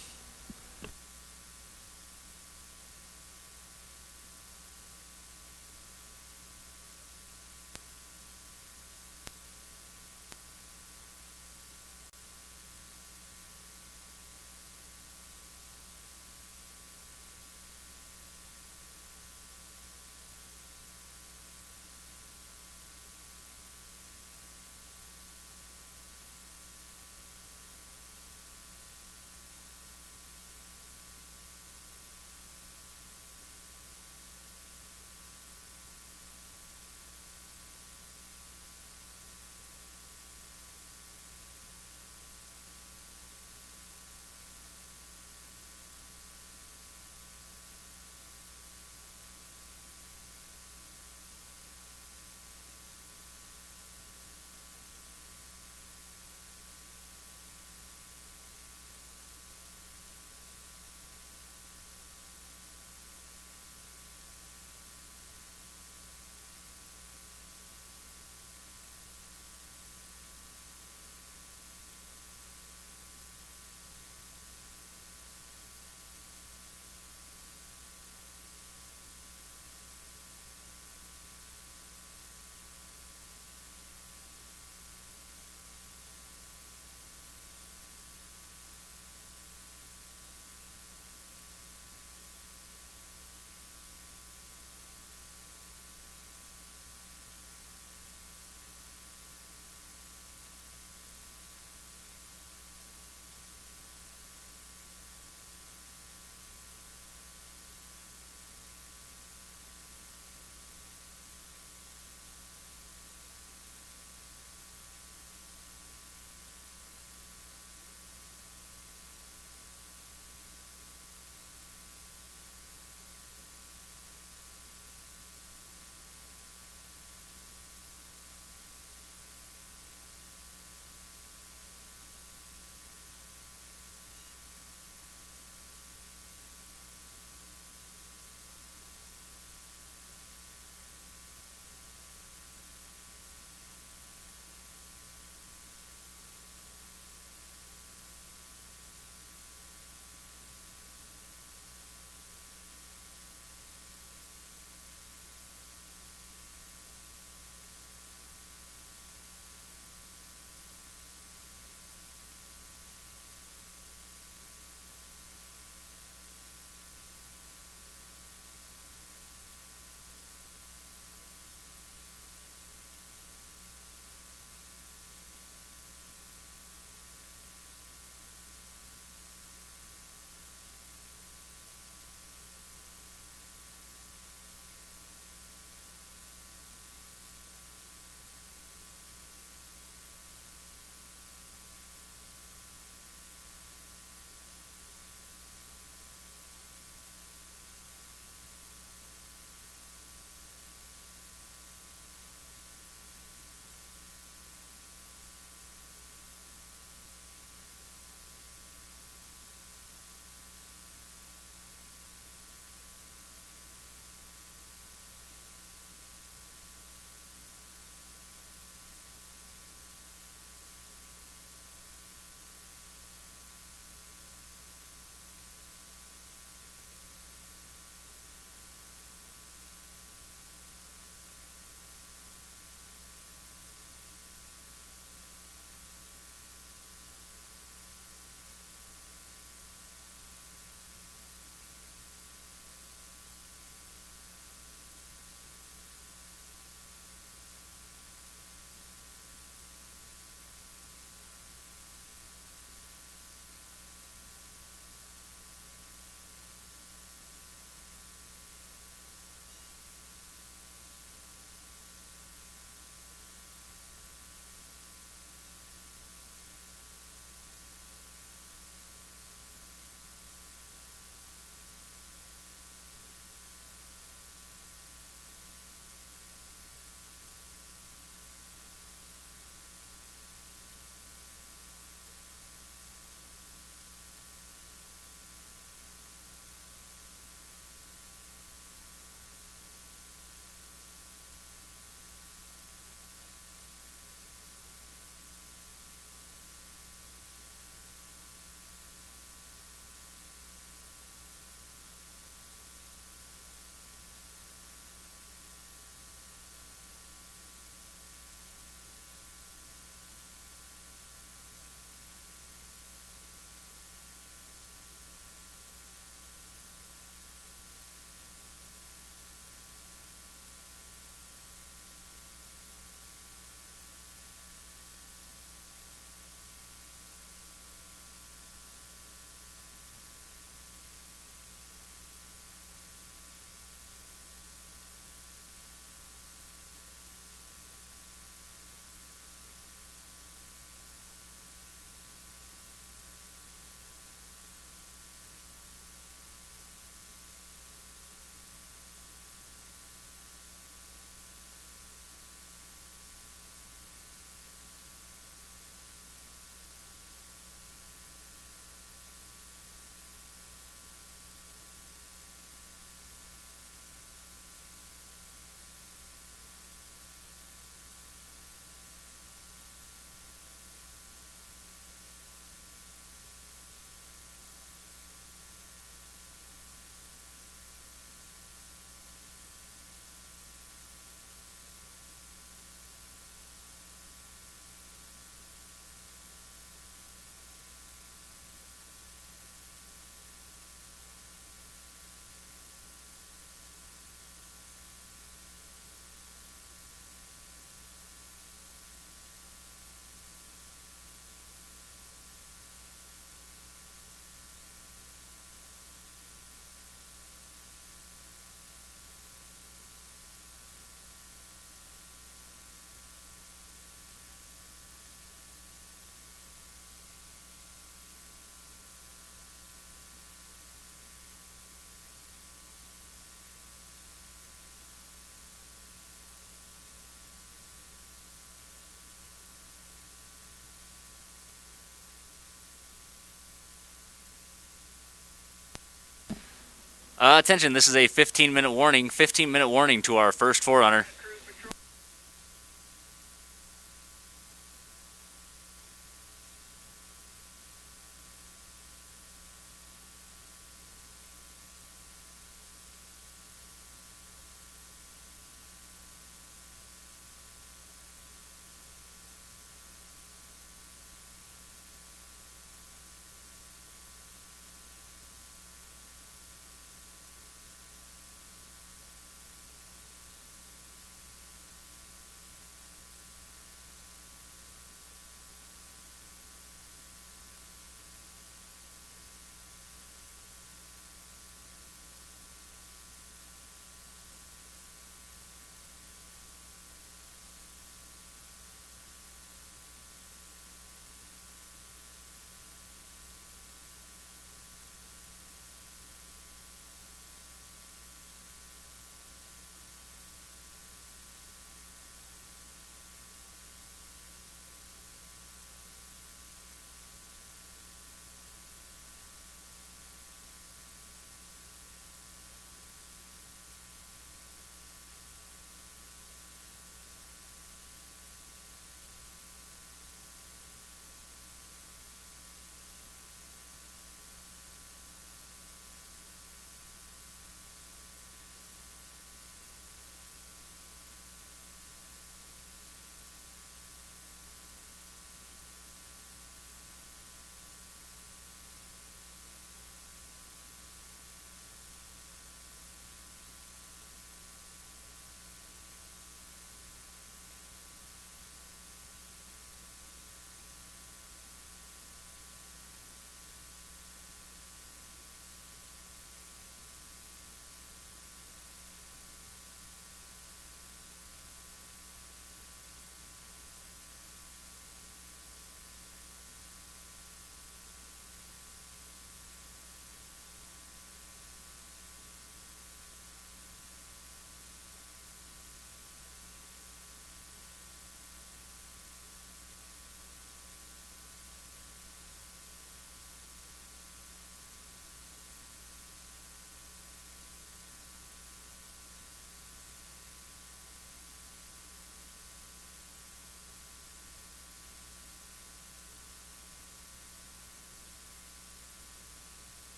Attention, this is a 15-minute warning. 15-minute warning to our first forerunner.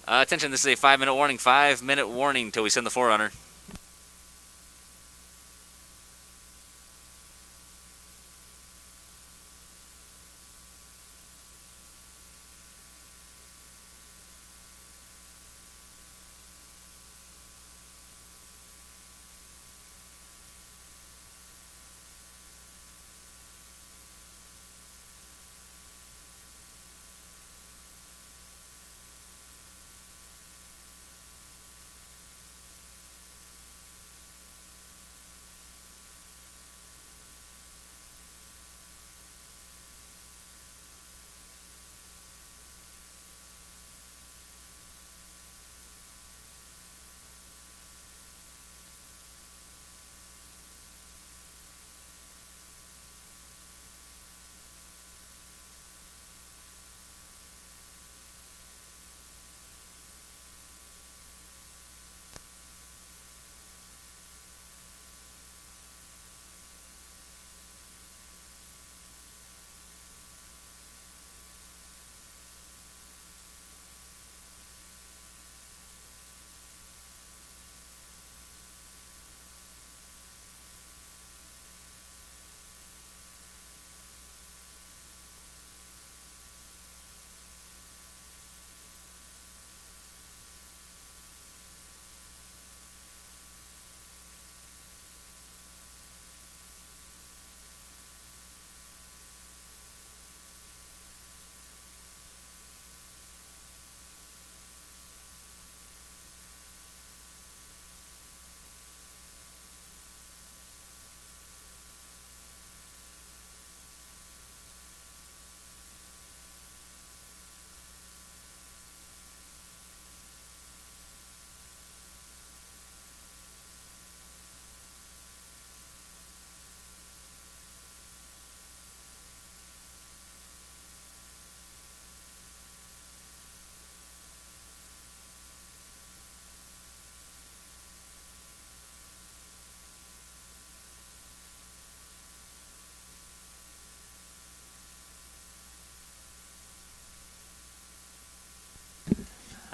Attention, this is a 5-minute warning. 5-minute warning till we send the forerunner.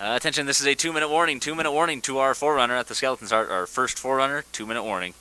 Attention, this is a 2-minute warning. 2-minute warning to our forerunner at the Skeleton Start. Our first forerunner, 2-minute warning.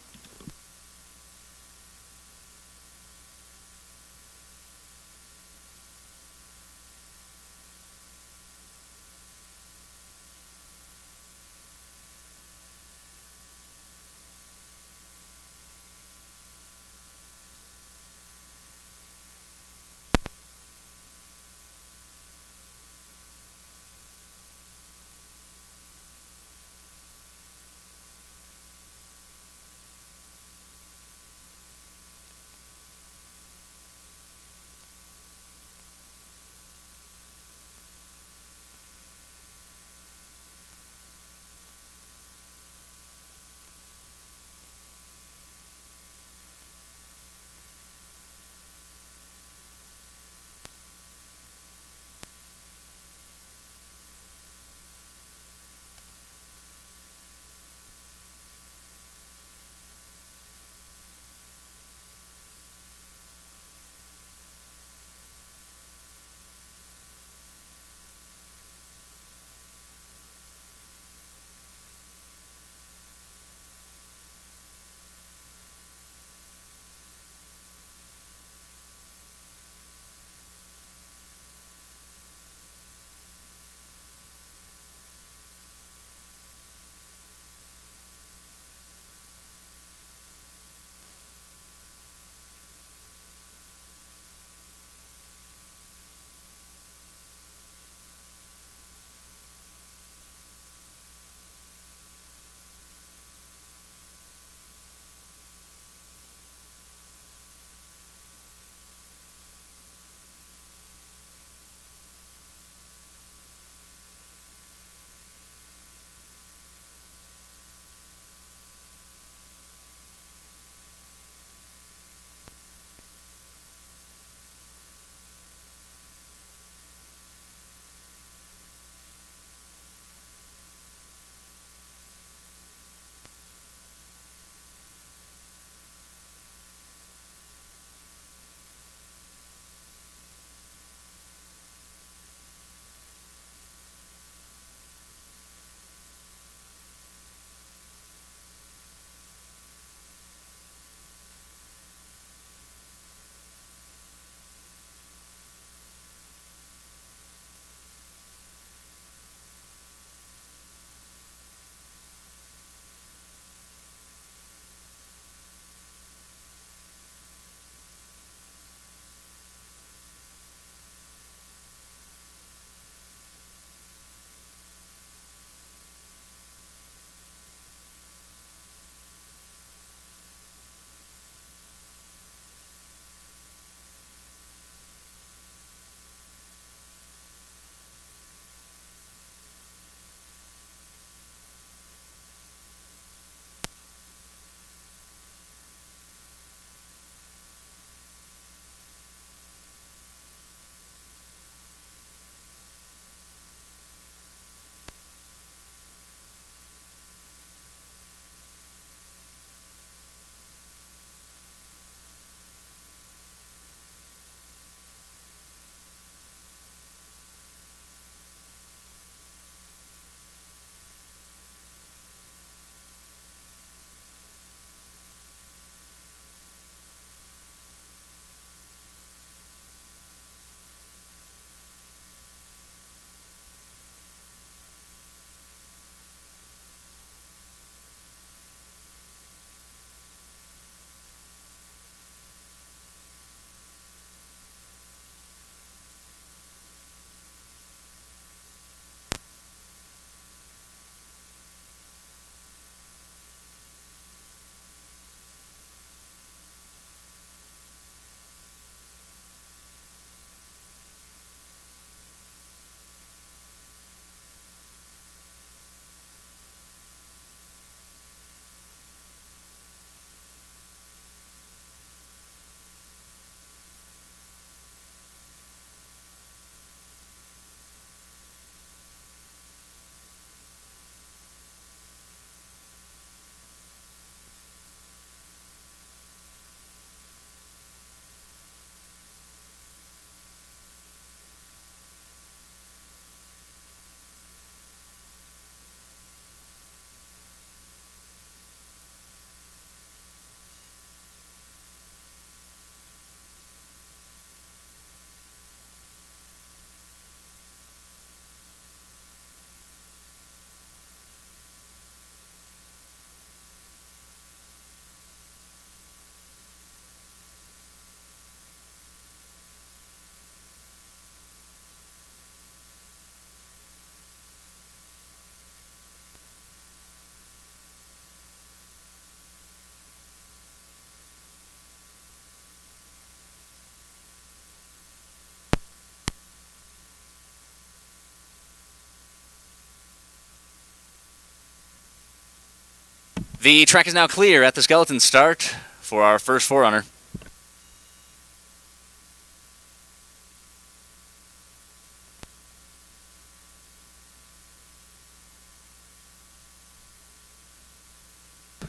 The track is now clear at the skeleton start for our first forerunner.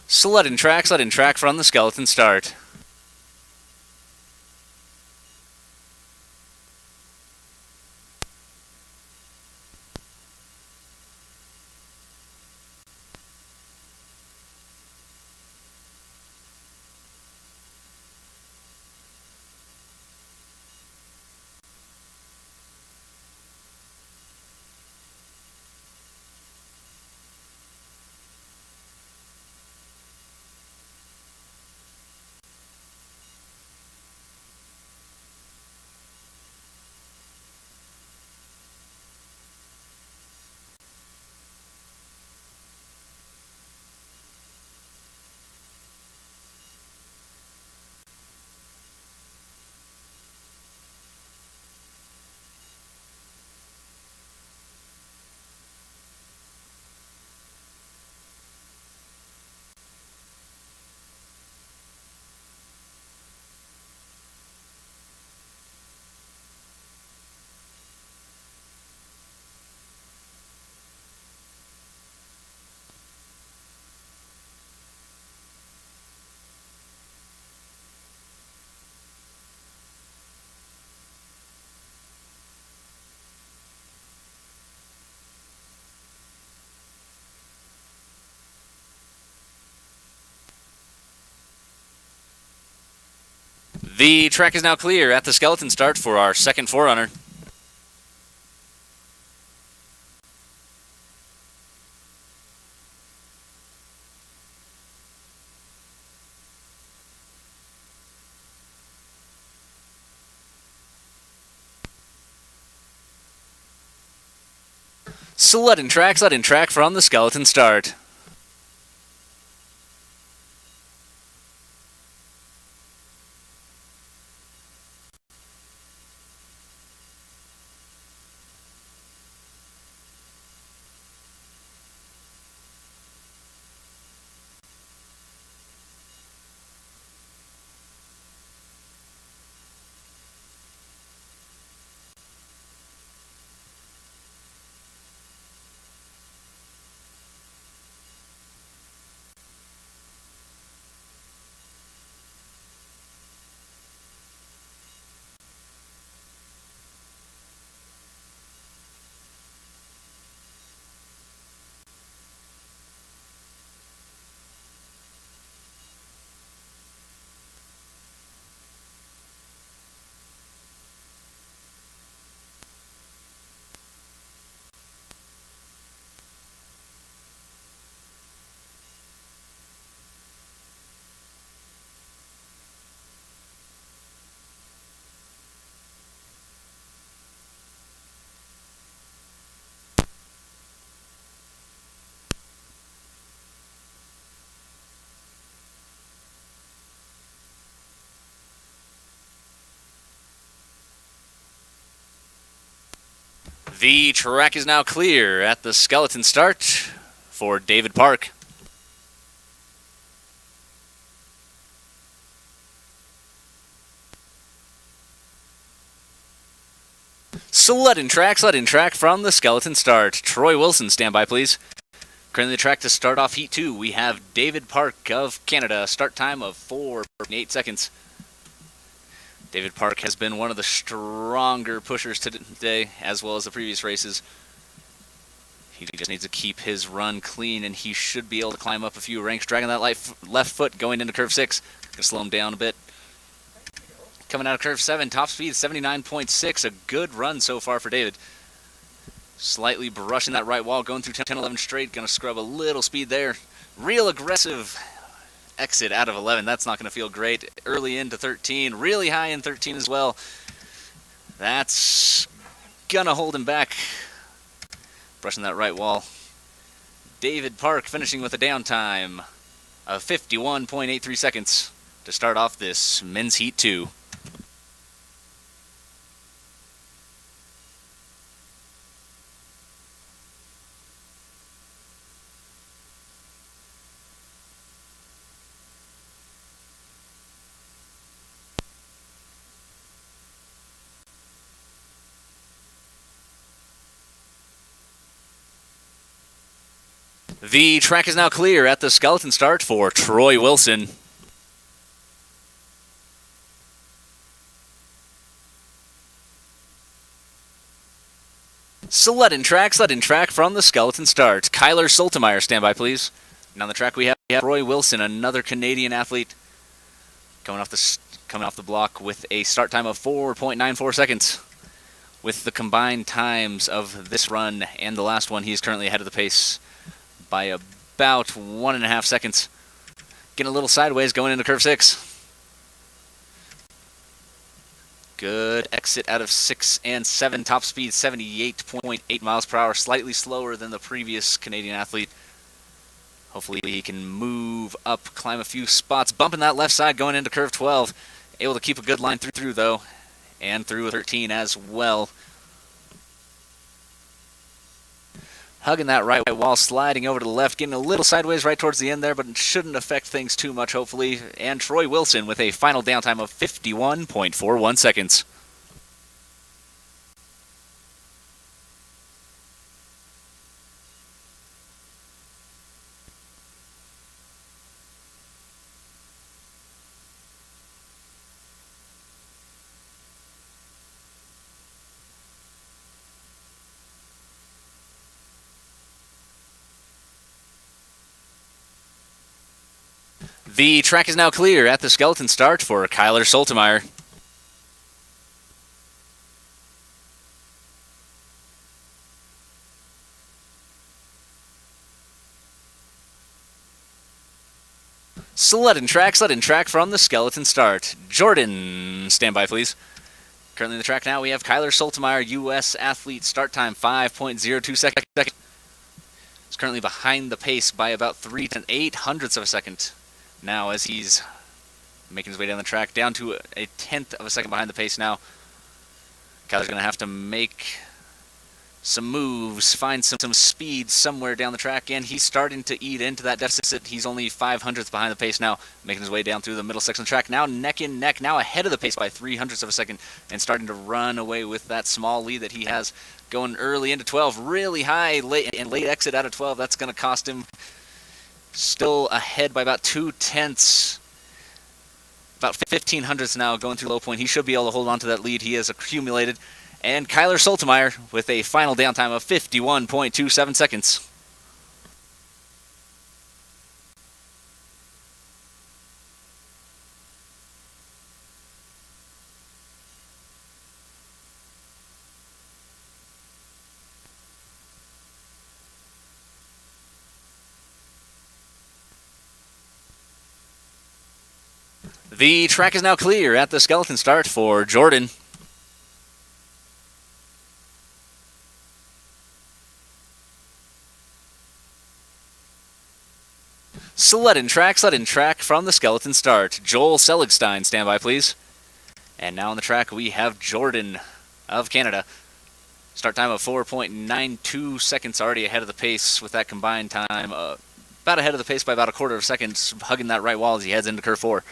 Sled and track from the skeleton start. The track is now clear at the skeleton start for our second forerunner. Sled and track from the skeleton start. The track is now clear at the skeleton start for David Park. Sled and track from the skeleton start. Troy Wilson, stand by please. Currently the track to start off Heat 2, we have David Park of Canada. Start time of 4.8 seconds. David Park has been one of the stronger pushers today, as well as the previous races. He just needs to keep his run clean, and he should be able to climb up a few ranks. Dragging that left foot going into curve 6. Gonna slow him down a bit. Coming out of curve 7, top speed 79.6. A good run so far for David. Slightly brushing that right wall, going through 10-11 straight. Gonna scrub a little speed there. Real aggressive exit out of 11. That's not going to feel great. Early into 13, really high in 13 as well. That's going to hold him back. Brushing that right wall. David Park finishing with a downtime of 51.83 seconds to start off this men's Heat 2. The track is now clear at the skeleton start for Troy Wilson. Sled and track from the skeleton start. Kyler Sultemeier, stand by please. And on the track we have Troy Wilson, another Canadian athlete, coming off the block with a start time of 4.94 seconds. With the combined times of this run and the last one, he is currently ahead of the pace by about 1.5 seconds. Getting a little sideways going into curve 6. Good exit out of 6 and 7. Top speed 78.8 miles per hour, slightly slower than the previous Canadian athlete. Hopefully he can move up, climb a few spots, bumping that left side going into curve 12. Able to keep a good line through though, and through 13 as well. Hugging that right wall, sliding over to the left, getting a little sideways right towards the end there, but it shouldn't affect things too much, hopefully. And Troy Wilson with a final downtime of 51.41 seconds. The track is now clear at the skeleton start for Kyler Sultemeier. Sled and track from the skeleton start. Jordan, stand by please. Currently in the track now we have Kyler Sultemeier, U.S. athlete, start time 5.02 seconds. He's currently behind the pace by about 3/800ths of a second. Now as he's making his way down the track, down to a 1/10 of a second behind the pace now. Kyler's going to have to make some moves, find some speed somewhere down the track, and he's starting to eat into that deficit. He's only 500ths behind the pace now, making his way down through the middle section of the track. Now neck and neck, now ahead of the pace by 300ths of a second, and starting to run away with that small lead that he has going early into 12. Really high late exit out of 12. That's going to cost him. Still ahead by about 2/10, about 1,500ths now going through low point. He should be able to hold on to that lead he has accumulated. And Kyler Sultemeier with a final downtime of 51.27 seconds. The track is now clear at the skeleton start for Jordan. Sled and track from the skeleton start. Joel Seligstein, stand by please. And now on the track we have Jordan of Canada. Start time of 4.92 seconds, already ahead of the pace with that combined time. About ahead of the pace by about 1/4 of a second, hugging that right wall as he heads into curve 4.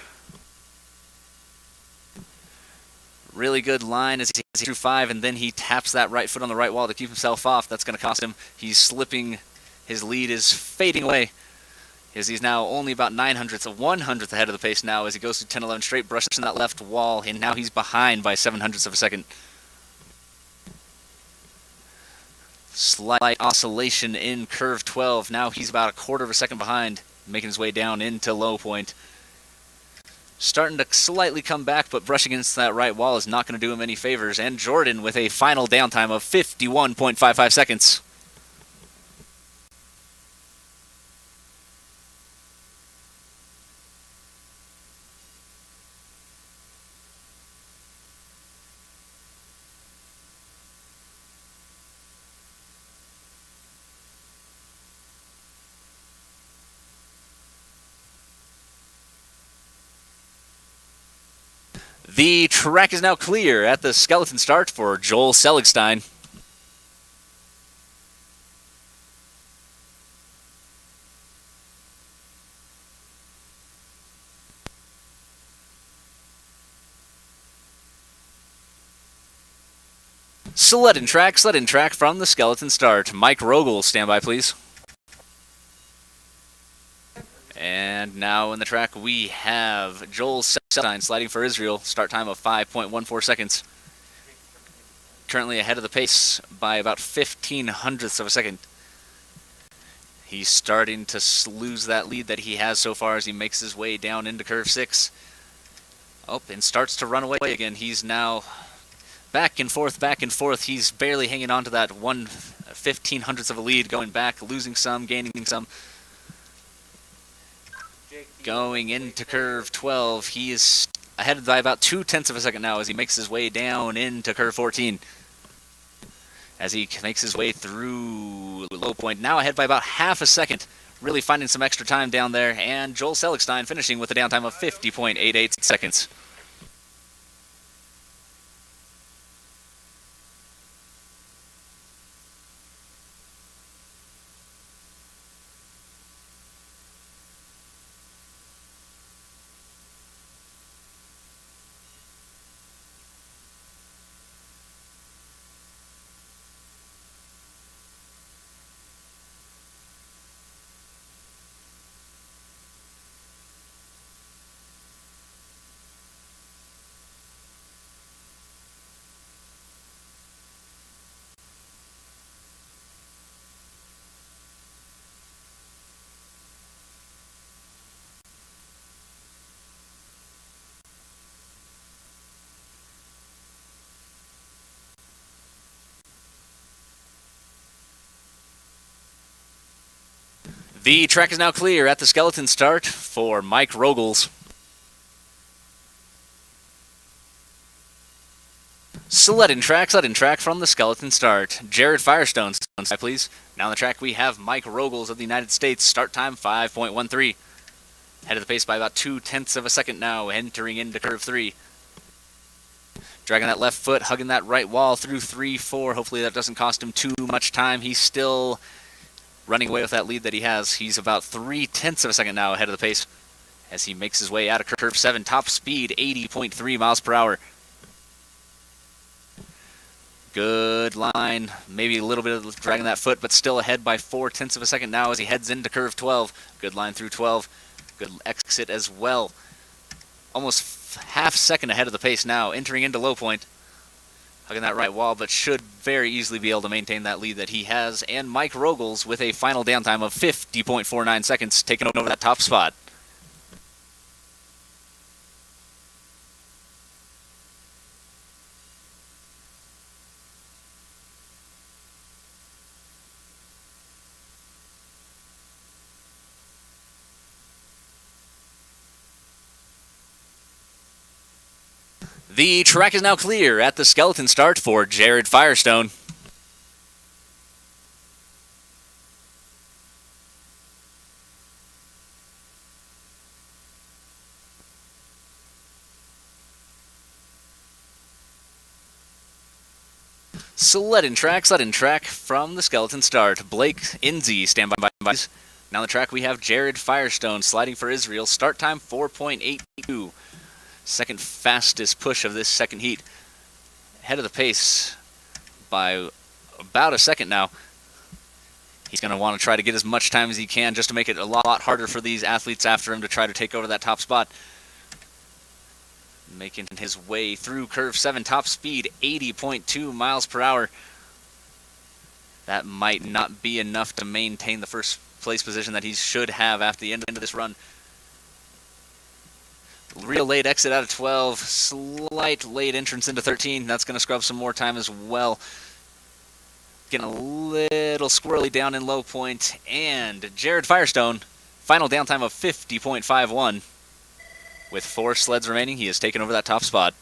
Really good line as he heads through 5, and then he taps that right foot on the right wall to keep himself off. That's going to cost him. He's slipping. His lead is fading away as he's now only about 900ths, a 100th ahead of the pace now as he goes through 10-11 straight, brushing that left wall, and now he's behind by 700ths of a second. Slight oscillation in curve 12. Now he's about 1/4 of a second behind, making his way down into low point. Starting to slightly come back, but brushing against that right wall is not going to do him any favors. And Jordan with a final downtime of 51.55 seconds. The track is now clear at the skeleton start for Joel Seligstein. Sled and track from the skeleton start. Mike Rogel, stand by please. And now in the track we have Joel Selstein sliding for Israel. Start time of 5.14 seconds. Currently ahead of the pace by about 15 hundredths of a second. He's starting to lose that lead that he has so far as he makes his way down into curve 6. Oh, and starts to run away again. He's now back and forth, back and forth. He's barely hanging on to that 1/15 hundredths of a lead, going back, losing some, gaining some. Going into curve 12, he is ahead by about 2/10 of a second now as he makes his way down into curve 14. As he makes his way through low point, now ahead by about half a second, really finding some extra time down there, and Joel Selstein finishing with a downtime of 50.88 seconds. The track is now clear at the skeleton start for Mike Rogels. Sled and track from the skeleton start. Jared Firestone, please. Now on the track we have Mike Rogels of the United States. Start time 5.13. Ahead of the pace by about 2/10 of a second now, entering into curve 3. Dragging that left foot, hugging that right wall through 3-4. Hopefully that doesn't cost him too much time. He's still running away with that lead that he has. He's about 3/10 of a second now ahead of the pace as he makes his way out of curve 7. Top speed, 80.3 miles per hour. Good line. Maybe a little bit of dragging that foot, but still ahead by 4/10 of a second now as he heads into curve 12. Good line through 12. Good exit as well. Almost half second ahead of the pace now, entering into low point. Hugging that right wall, but should very easily be able to maintain that lead that he has. And Mike Rogels with a final downtime of 50.49 seconds, taking over that top spot. The track is now clear at the skeleton start for Jared Firestone. Sled and track from the skeleton start. Blake Inzi, stand by. Now on the track we have Jared Firestone sliding for Israel. Start time 4.82. Second fastest push of this second heat. Ahead of the pace by about a second now. He's going to want to try to get as much time as he can just to make it a lot harder for these athletes after him to try to take over that top spot. Making his way through curve 7. Top speed, 80.2 miles per hour. That might not be enough to maintain the first place position that he should have after the end of this run. Real late exit out of 12, slight late entrance into 13. That's going to scrub some more time as well. Getting a little squirrely down in low point. And Jared Firestone, final downtime of 50.51. With 4 sleds remaining, he has taken over that top spot.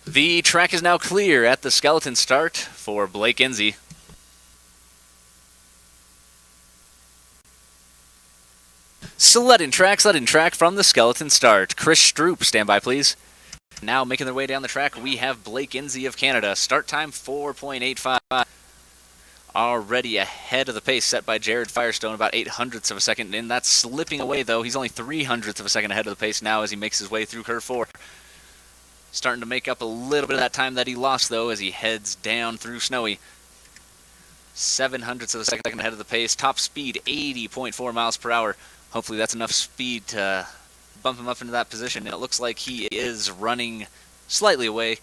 The track is now clear at the skeleton start for Blake Inzi. Sled and track from the skeleton start. Chris Stroop, stand by please. Now making their way down the track, we have Blake Inzie of Canada. Start time 4.85. Already ahead of the pace set by Jared Firestone, about 0.08 of a second. And that's slipping away, though. He's only 0.03 of a second ahead of the pace now as he makes his way through curve 4. Starting to make up a little bit of that time that he lost, though, as he heads down through Snowy. 0.07 of a second ahead of the pace. Top speed, 80.4 miles per hour. Hopefully that's enough speed to bump him up into that position. And it looks like he is running slightly away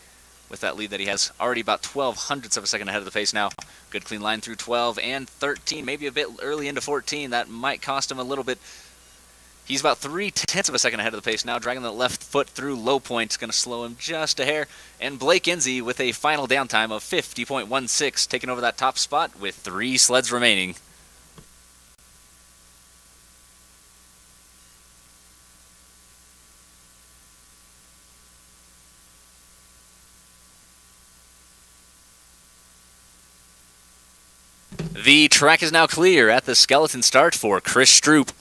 with that lead that he has. Already about 0.12 of a second ahead of the pace now. Good clean line through 12 and 13, maybe a bit early into 14. That might cost him a little bit. He's about 0.3 of a second ahead of the pace now, dragging the left foot through low point. It's going to slow him just a hair. And Blake Inzie with a final downtime of 50.16, taking over that top spot with 3 sleds remaining. The track is now clear at the skeleton start for Chris Stroop.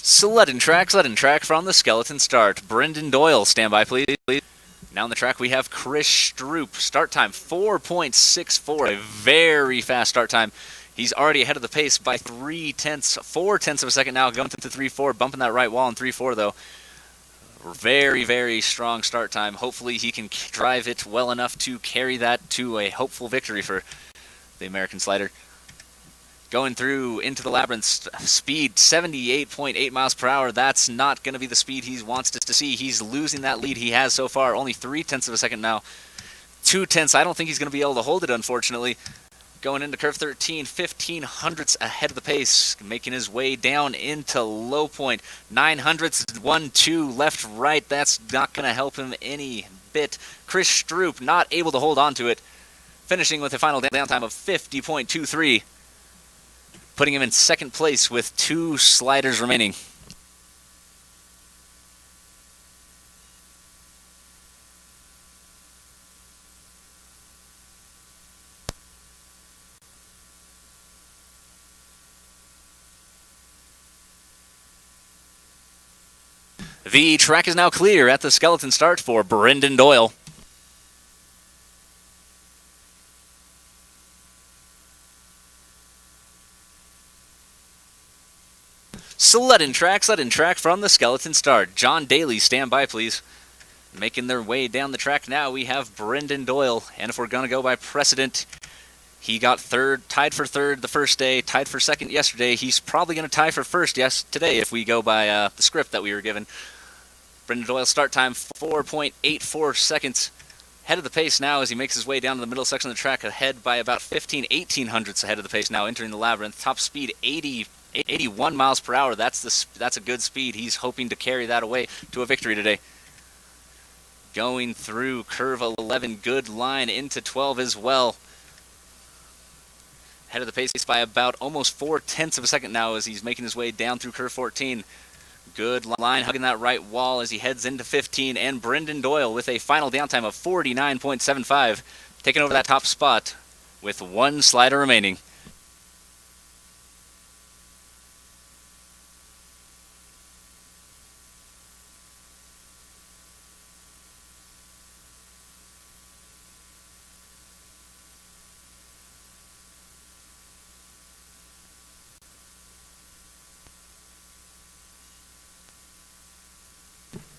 Sled and track from the skeleton start. Brendan Doyle, stand by please. Now on the track we have Chris Stroop. Start time 4.64, a very fast start time. He's already ahead of the pace by 0.4 of a second now, going to 3.4, bumping that right wall in 3.4 though. Very, very strong start time. Hopefully he can drive it well enough to carry that to a hopeful victory for the American slider. Going through into the labyrinth, speed 78.8 miles per hour. That's not going to be the speed he wants to see. He's losing that lead he has so far, only 0.3 of a second now. 0.2, I don't think he's going to be able to hold it, unfortunately. Going into curve 13, 0.15 ahead of the pace, making his way down into low point. 0.09, 1, 2, left, right. That's not going to help him any bit. Chris Stroop not able to hold on to it, finishing with a final downtime of 50.23, putting him in second place with 2 sliders remaining. The track is now clear at the skeleton start for Brendan Doyle. Sled and track from the skeleton start. John Daly, stand by please. Making their way down the track now, we have Brendan Doyle. And if we're going to go by precedent, he got third, tied for third the first day, tied for second yesterday. He's probably going to tie for first, today if we go by the script that we were given. Brendan Doyle start time 4.84 seconds. Head of the pace now as he makes his way down to the middle section of the track, ahead by about 0.18 ahead of the pace now, entering the labyrinth. Top speed 81 miles per hour. That's a good speed. He's hoping to carry that away to a victory today. Going through curve 11, good line into 12 as well. Head of the pace by about almost 0.4 of a second now as he's making his way down through curve 14. Good line, hugging that right wall as he heads into 15. And Brendan Doyle with a final downtime of 49.75, taking over that top spot with 1 slider remaining.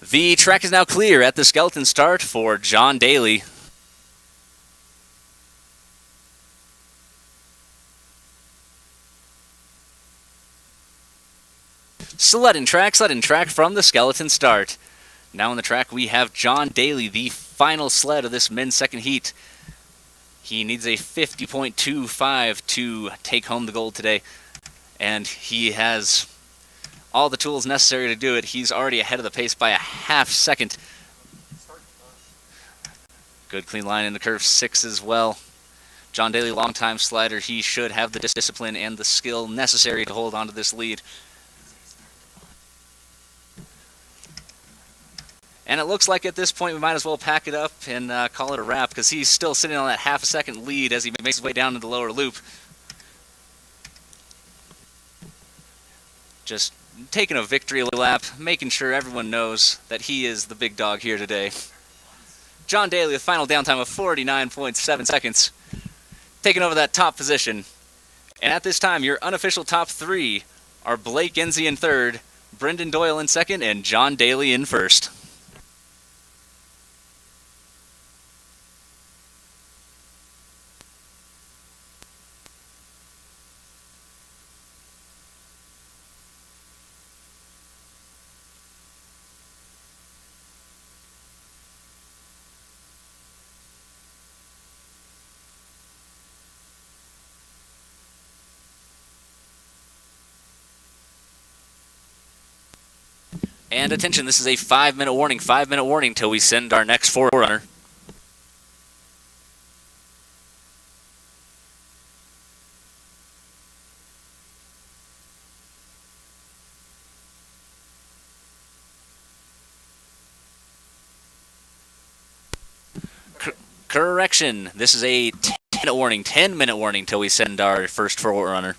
The track is now clear at the skeleton start for John Daly. Sled and track from the skeleton start. Now on the track we have John Daly, the final sled of this men's second heat. He needs a 50.25 to take home the gold today, and he has all the tools necessary to do it. He's already ahead of the pace by a half second. Good clean line into curve 6 as well. John Daly, long-time slider. He should have the discipline and the skill necessary to hold on to this lead. And it looks like at this point we might as well pack it up and call it a wrap, because he's still sitting on that half a second lead as he makes his way down to the lower loop. just taking a victory lap, making sure everyone knows that he is the big dog here today. John Daly with final downtime of 49.7 seconds, taking over that top position. And at this time, your unofficial top three are Blake Enzi in third, Brendan Doyle in second, and John Daly in first. And attention, this is a 5-minute warning. 5-minute warning till we send our next forerunner. Correction, this is a 10-minute warning. 10-minute warning till we send our first forerunner.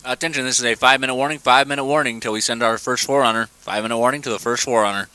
Attention, this is a 5-minute warning. 5-minute warning till we send our first forerunner. 5-minute warning to the first forerunner.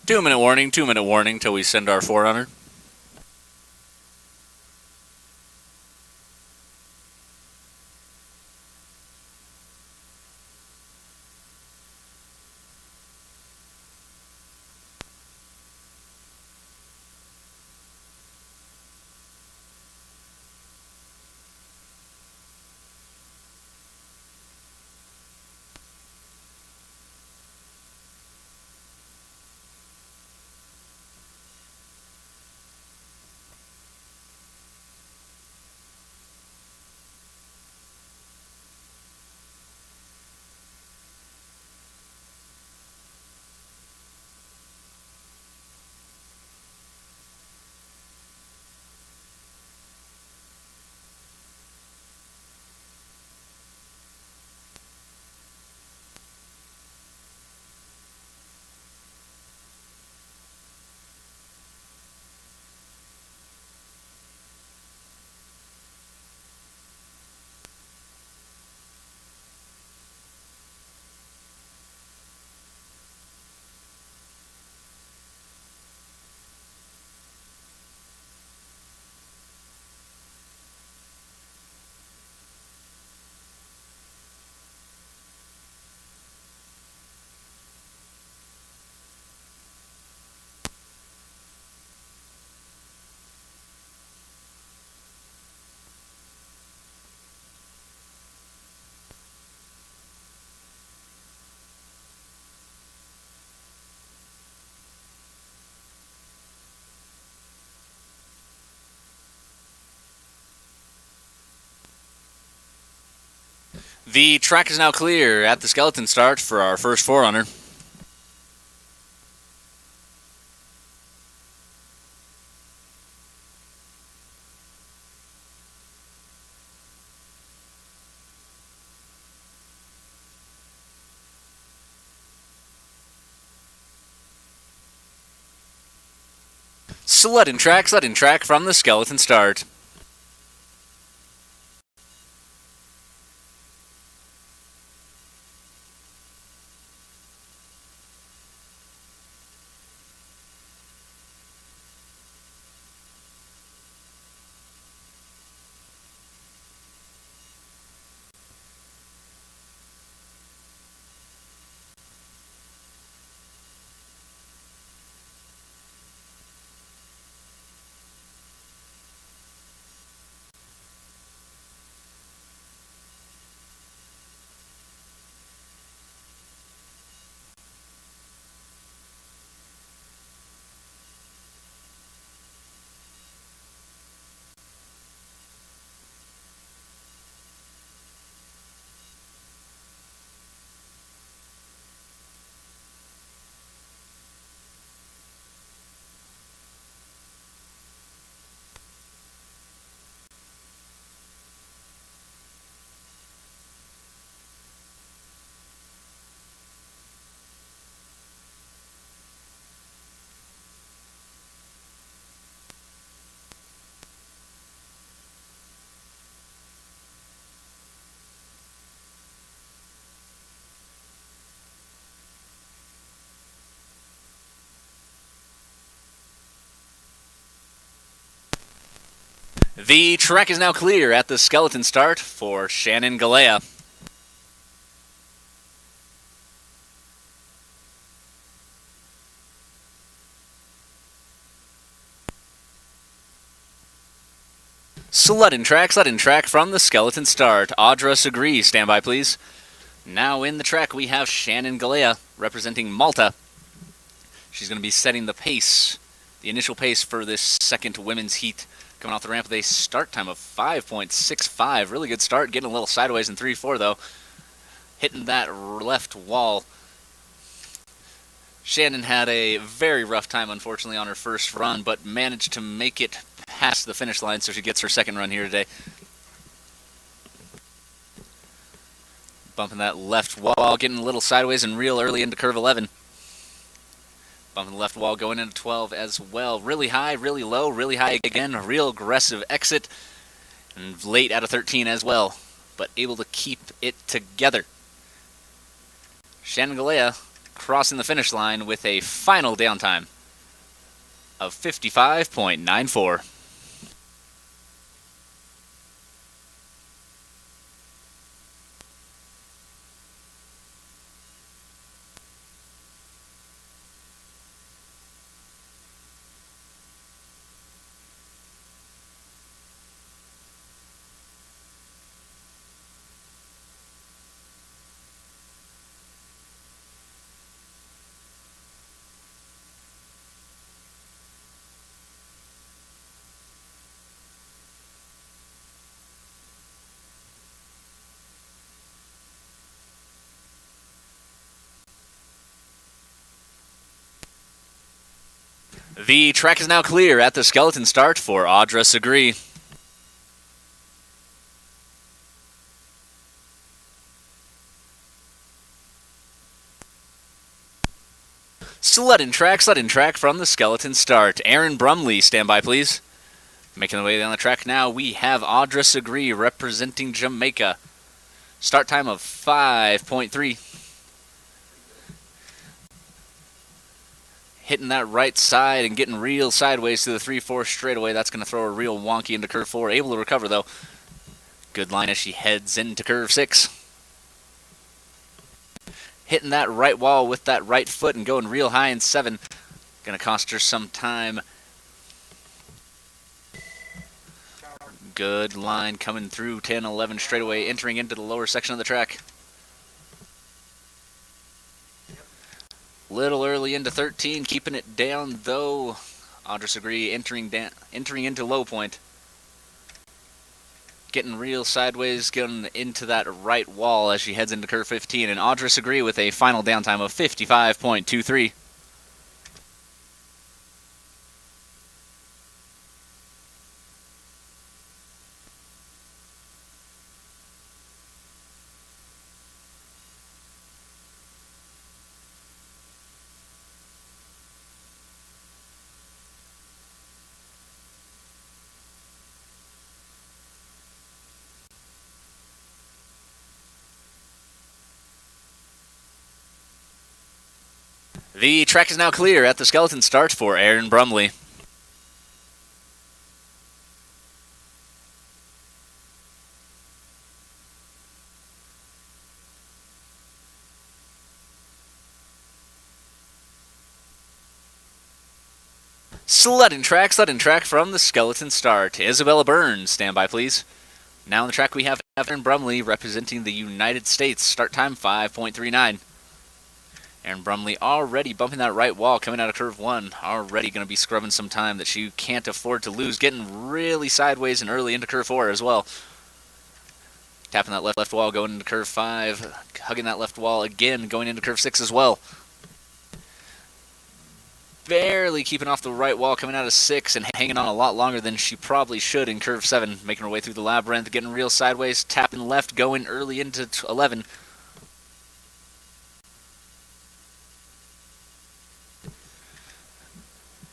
Two-minute warning till we send our forerunner. The track is now clear at the skeleton start for our first forerunner. Sled and track from the skeleton start. The track is now clear at the skeleton start for Shannon Galea. Sled track from the skeleton start. Audra Segre, stand by please. Now in the track we have Shannon Galea representing Malta. She's going to be setting the pace, the initial pace for this second women's heat. Coming off the ramp with a start time of 5.65. Really good start, getting a little sideways in 3-4 though. Hitting that left wall. Shannon had a very rough time, unfortunately, on her first run, but managed to make it past the finish line, so she gets her second run here today. Bumping that left wall, getting a little sideways and real early into curve 11. Bumping the left wall, going into 12 as well. Really high, really low, really high again. A real aggressive exit. And late out of 13 as well, but able to keep it together. Shannon Galea crossing the finish line with a final downtime of 55.94. The track is now clear at the skeleton start for Audra Segre. Sled track from the skeleton start. Aaron Brumley, stand by please. Making the way down the track now, we have Audra Segre representing Jamaica. Start time of 5.3. Hitting that right side and getting real sideways to the 3-4 straightaway. That's going to throw her real wonky into curve 4. Able to recover, though. Good line as she heads into curve 6. Hitting that right wall with that right foot and going real high in 7. Going to cost her some time. Good line coming through 10, 11 straightaway, entering into the lower section of the track. Little early into 13, keeping it down though. Audra Segre entering into low point. Getting real sideways, getting into that right wall as she heads into curve 15. And Audra Segre with a final downtime of 55.23. The track is now clear at the skeleton start for Aaron Brumley. Sled track from the skeleton start. Isabella Burns, stand by please. Now on the track we have Aaron Brumley representing the United States. Start time 5.39. Aaron Brumley already bumping that right wall coming out of curve 1. Already going to be scrubbing some time that she can't afford to lose. Getting really sideways and early into curve 4 as well. Tapping that left wall going into curve 5. Hugging that left wall again going into curve 6 as well. Barely keeping off the right wall coming out of 6 and hanging on a lot longer than she probably should in curve 7. Making her way through the labyrinth, getting real sideways. Tapping left going early into 11.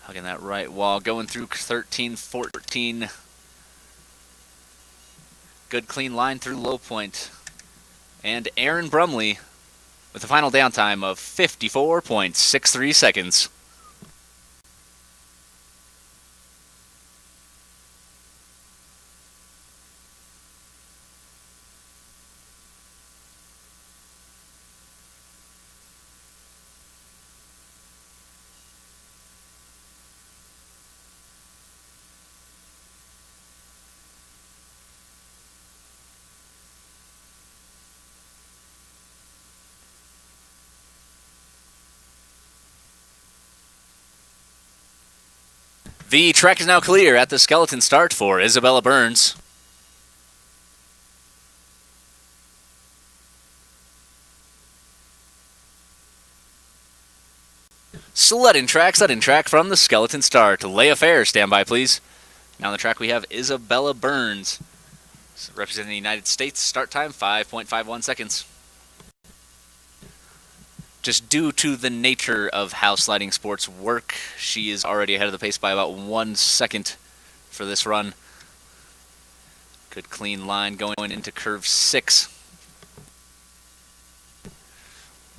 Hugging that right wall, going through 13, 14. Good clean line through low point. And Aaron Brumley with a final downtime of 54.63 seconds. The track is now clear at the skeleton start for Isabella Burns. Sledding track from the skeleton start. Leia Fair, stand by please. Now on the track we have Isabella Burns, representing the United States. Start time 5.51 seconds. Just due to the nature of how sliding sports work, she is already ahead of the pace by about 1 second for this run. Good clean line going into curve 6.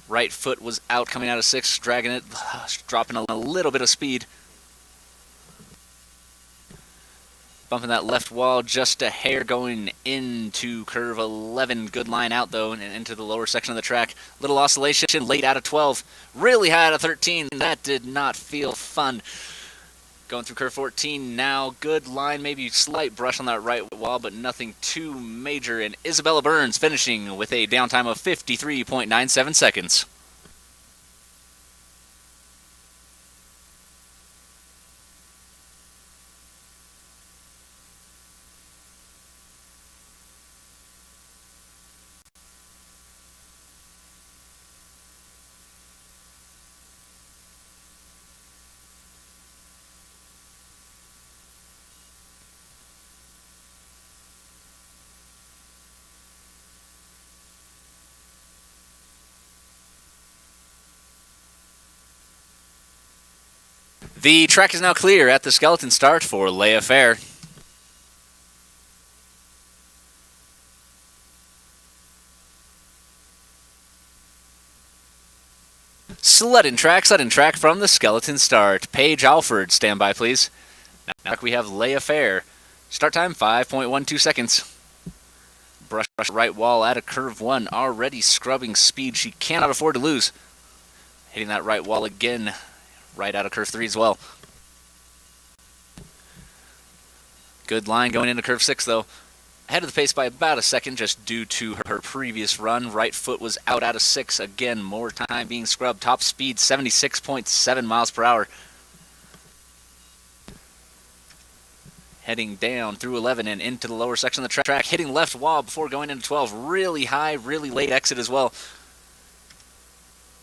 Right foot was out coming out of 6, dragging it, dropping a little bit of speed. Bumping that left wall just a hair going into curve 11. Good line out though, and into the lower section of the track. Little oscillation late out of 12. Really high out of 13. That did not feel fun. Going through curve 14 now. Good line, maybe slight brush on that right wall, but nothing too major. And Isabella Burns finishing with a downtime of 53.97 seconds. The track is now clear at the skeleton start for Leia Fair. Sledding track from the skeleton start. Paige Alford, stand by please. Now we have Leia Fair. Start time 5.12 seconds. Brush right wall out of curve 1. Already scrubbing speed she cannot afford to lose. Hitting that right wall again. Right out of curve 3 as well. Good line going into curve 6 though. Ahead of the pace by about a second just due to her previous run. Right foot was out of 6. Again, more time being scrubbed. Top speed 76.7 miles per hour. Heading down through 11 and into the lower section of the track. Hitting left wall before going into 12. Really high, really late exit as well.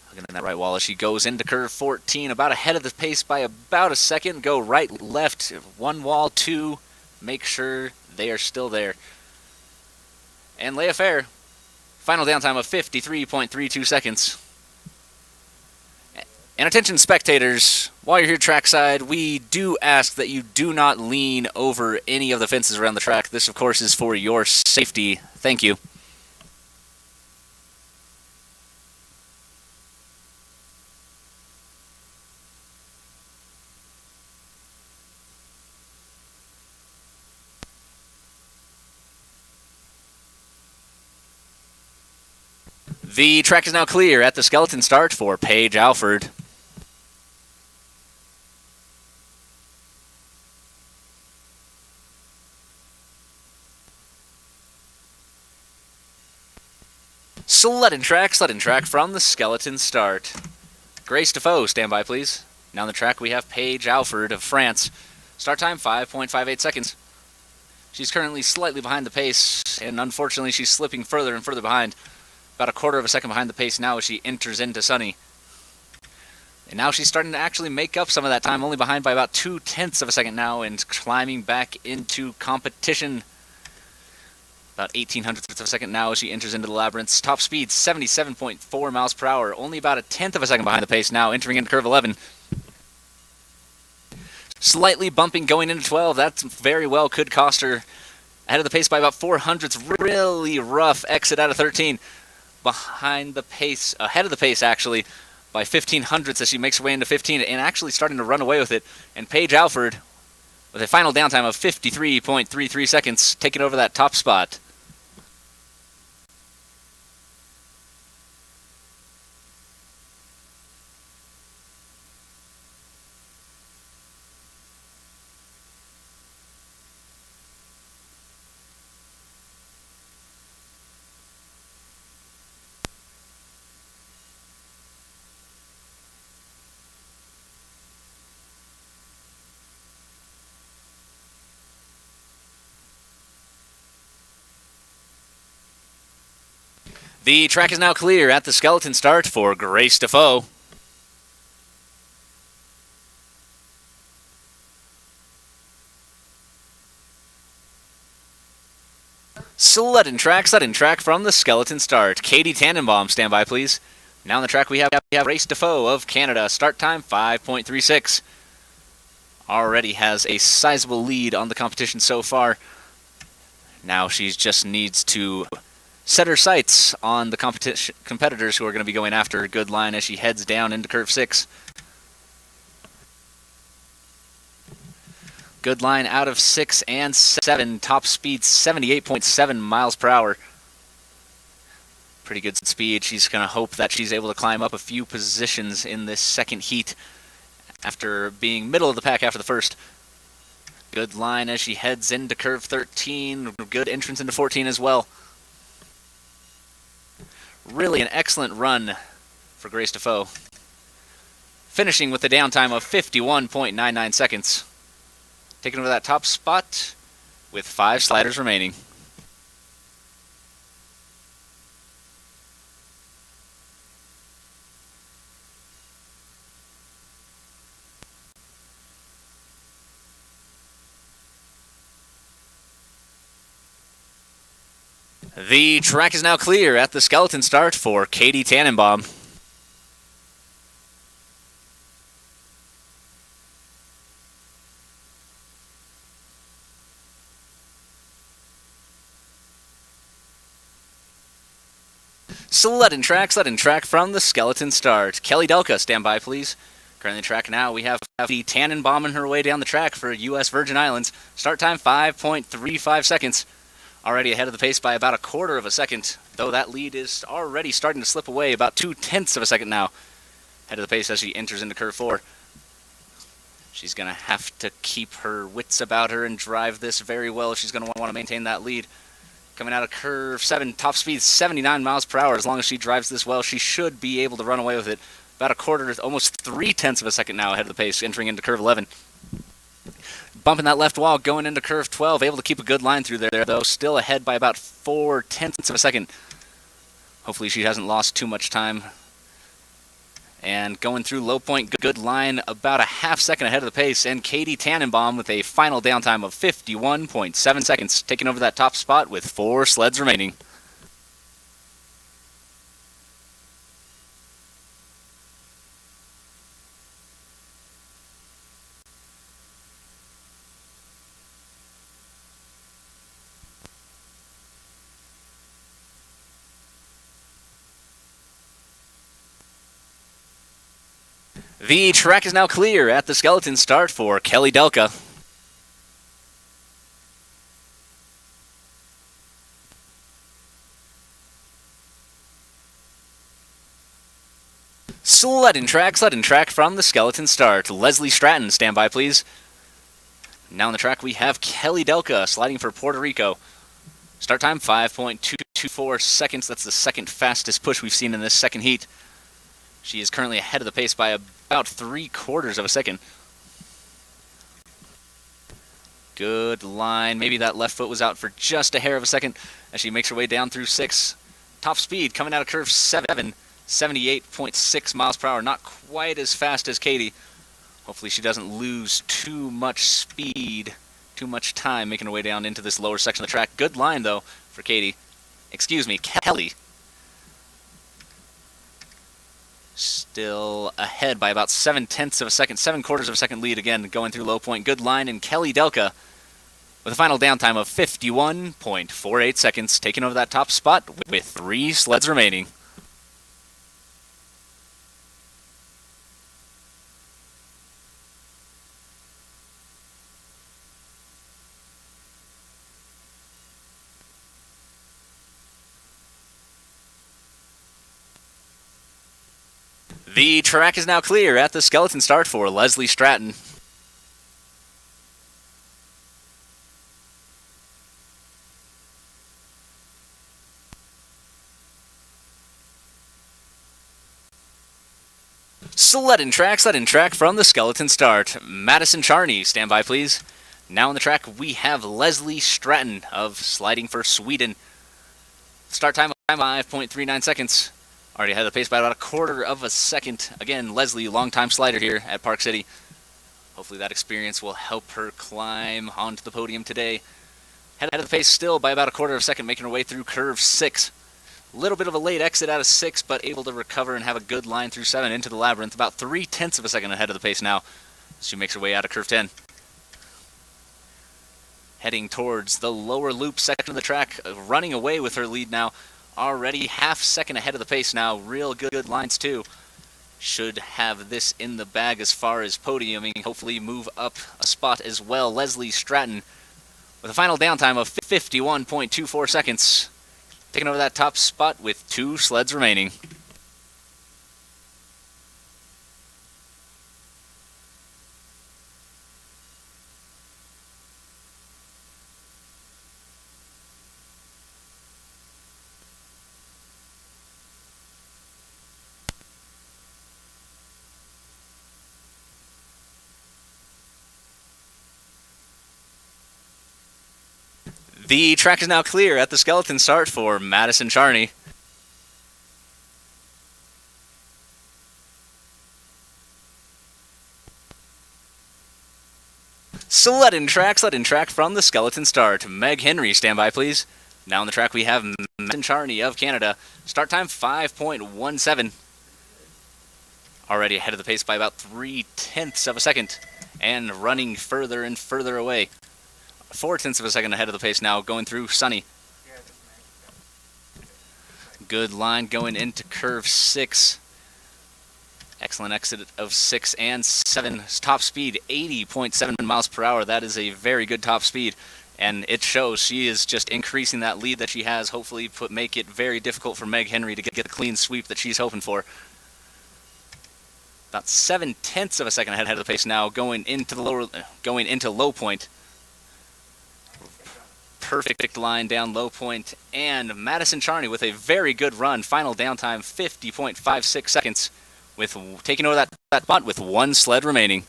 Looking at that right wall as she goes into curve 14, about ahead of the pace by about a second. Go right, left, 1 wall, 2. Make sure they are still there. And Leia Fair, final downtime of 53.32 seconds. And attention spectators, while you're here trackside, we do ask that you do not lean over any of the fences around the track. This, of course, is for your safety. Thank you. The track is now clear at the skeleton start for Paige Alford. Sledding track from the skeleton start. Grace Defoe, stand by please. Now on the track we have Paige Alford of France. Start time 5.58 seconds. She's currently slightly behind the pace, and unfortunately she's slipping further and further behind. About a quarter of a second behind the pace now as she enters into Sunny. And now she's starting to actually make up some of that time, only behind by about 0.2 of a second now, and climbing back into competition. About 18 hundredths of a second now as she enters into the labyrinths. Top speed 77.4 miles per hour, only about 1/10 of a second behind the pace now, entering into curve 11. Slightly bumping going into 12. That very well could cost her ahead of the pace by about 4 hundredths. Really rough exit out of 13. Behind the pace, ahead of the pace actually, by 15 hundredths as she makes her way into 15 and actually starting to run away with it. And Paige Alford, with a final downtime of 53.33 seconds, taking over that top spot. The track is now clear at the skeleton start for Grace Defoe. Sled track from the skeleton start. Katie Tannenbaum, stand by please. Now on the track we have Grace Defoe of Canada. Start time 5.36. Already has a sizable lead on the competition so far. Now she just needs to set her sights on the competitors who are going to be going after her. Good line as she heads down into curve 6. Good line out of 6 and 7. Top speed 78.7 miles per hour. Pretty good speed. She's going to hope that she's able to climb up a few positions in this second heat after being middle of the pack after the first. Good line as she heads into curve 13. Good entrance into 14 as well. Really an excellent run for Grace Defoe. Finishing with a downtime of 51.99 seconds. Taking over that top spot with 5 sliders remaining. The track is now clear at the skeleton start for Katie Tannenbaum. Sled and track from the skeleton start. Kelly Delka, stand by please. Currently in the track now, we have the Tannenbaum on her way down the track for U.S. Virgin Islands. Start time 5.35 seconds. Already ahead of the pace by about a quarter of a second, though that lead is already starting to slip away, about 0.2 of a second now. Ahead of the pace as she enters into curve 4. She's going to have to keep her wits about her and drive this very well if she's going to want to maintain that lead. Coming out of curve 7, top speed 79 miles per hour. As long as she drives this well, she should be able to run away with it. About a quarter, almost 0.3 of a second now ahead of the pace, entering into curve 11. Bumping that left wall, going into curve 12. Able to keep a good line through there, though. Still ahead by about 0.4 of a second. Hopefully she hasn't lost too much time. And going through low point, good line, about a half second ahead of the pace. And Katie Tannenbaum with a final downtime of 51.7 seconds, taking over that top spot with 4 sleds remaining. The track is now clear at the skeleton start for Kelly Delka. Sled and track from the skeleton start. Leslie Stratton, stand by please. Now on the track we have Kelly Delka sliding for Puerto Rico. Start time 5.224 seconds. That's the second fastest push we've seen in this second heat. She is currently ahead of the pace by about 0.75 of a second. Good line. Maybe that left foot was out for just a hair of a second as she makes her way down through 6. Top speed coming out of curve 7, 78.6 miles per hour. Not quite as fast as Katie. Hopefully she doesn't lose too much speed, too much time making her way down into this lower section of the track. Good line, though, for Katie. Excuse me, Kelly. Still ahead by about 0.7 of a second, 0.75 of a second lead again, going through low point. Good line, and Kelly Delka with a final downtime of 51.48 seconds, taking over that top spot with 3 sleds remaining. The track is now clear at the skeleton start for Leslie Stratton. Sled and track from the skeleton start. Madison Charney, stand by please. Now on the track we have Leslie Stratton of Sliding for Sweden. Start time of 5.39 seconds. Already ahead of the pace by about a quarter of a second. Again, Leslie, longtime slider here at Park City. Hopefully that experience will help her climb onto the podium today. Head of the pace still by about a quarter of a second, making her way through curve 6. A little bit of a late exit out of 6, but able to recover and have a good line through 7 into the labyrinth. About 0.3 of a second ahead of the pace now. She makes her way out of curve 10. Heading towards the lower loop section of the track, running away with her lead now. Already half second ahead of the pace now. Real good lines too. Should have this in the bag as far as podiuming. Hopefully move up a spot as well. Leslie Stratton with a final downtime of 51.24 seconds. Taking over that top spot with 2 sleds remaining. The track is now clear at the skeleton start for Madison Charney. Sled in track from the skeleton start. Meg Henry, stand by please. Now on the track we have Madison Charney of Canada. Start time 5.17. Already ahead of the pace by about 0.3 of a second. And running further and further away. 0.4 of a second ahead of the pace now, going through Sunny. Good line going into curve 6. Excellent exit of 6 and 7. Top speed, 80.7 miles per hour. That is a very good top speed, and it shows. She is just increasing that lead that she has. Hopefully make it very difficult for Meg Henry to get the clean sweep that she's hoping for. About 0.7 of a second ahead of the pace now, going into low point. Perfect line down low point, and Madison Charney with a very good run. Final downtime 50.56 seconds, with taking over that spot with 1 sled remaining.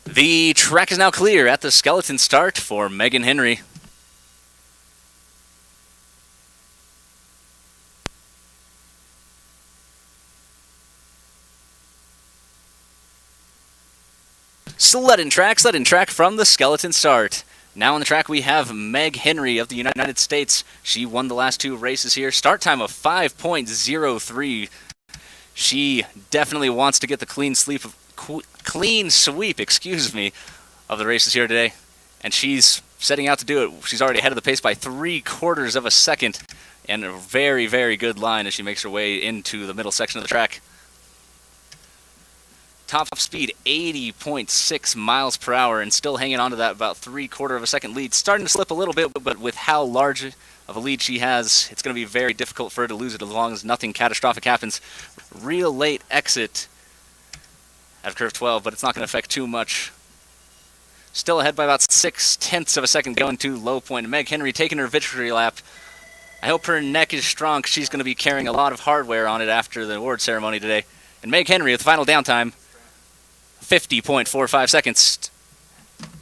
The track is now clear at the skeleton start for Megan Henry. Sled in track from the skeleton start. Now on the track we have Meg Henry of the United States. She won the last 2 races here. Start time of 5.03. She definitely wants to get the clean sweep of the races here today, and she's setting out to do it. She's already ahead of the pace by 0.75 of a second, and a very, very good line as she makes her way into the middle section of the track. Top speed 80.6 miles per hour, and still hanging on to that about 0.75 of a second lead. Starting to slip a little bit, but with how large of a lead she has, it's going to be very difficult for her to lose it as long as nothing catastrophic happens. Real late exit out of curve 12, but it's not going to affect too much. Still ahead by about 0.6 of a second going to low point. Meg Henry taking her victory lap. I hope her neck is strong, 'cause she's going to be carrying a lot of hardware on it after the award ceremony today. And Meg Henry with the final downtime, 50.45 seconds.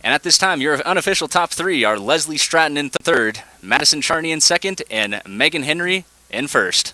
And at this time, your unofficial top 3 are Leslie Stratton in 3rd, Madison Charney in 2nd, and Megan Henry in 1st.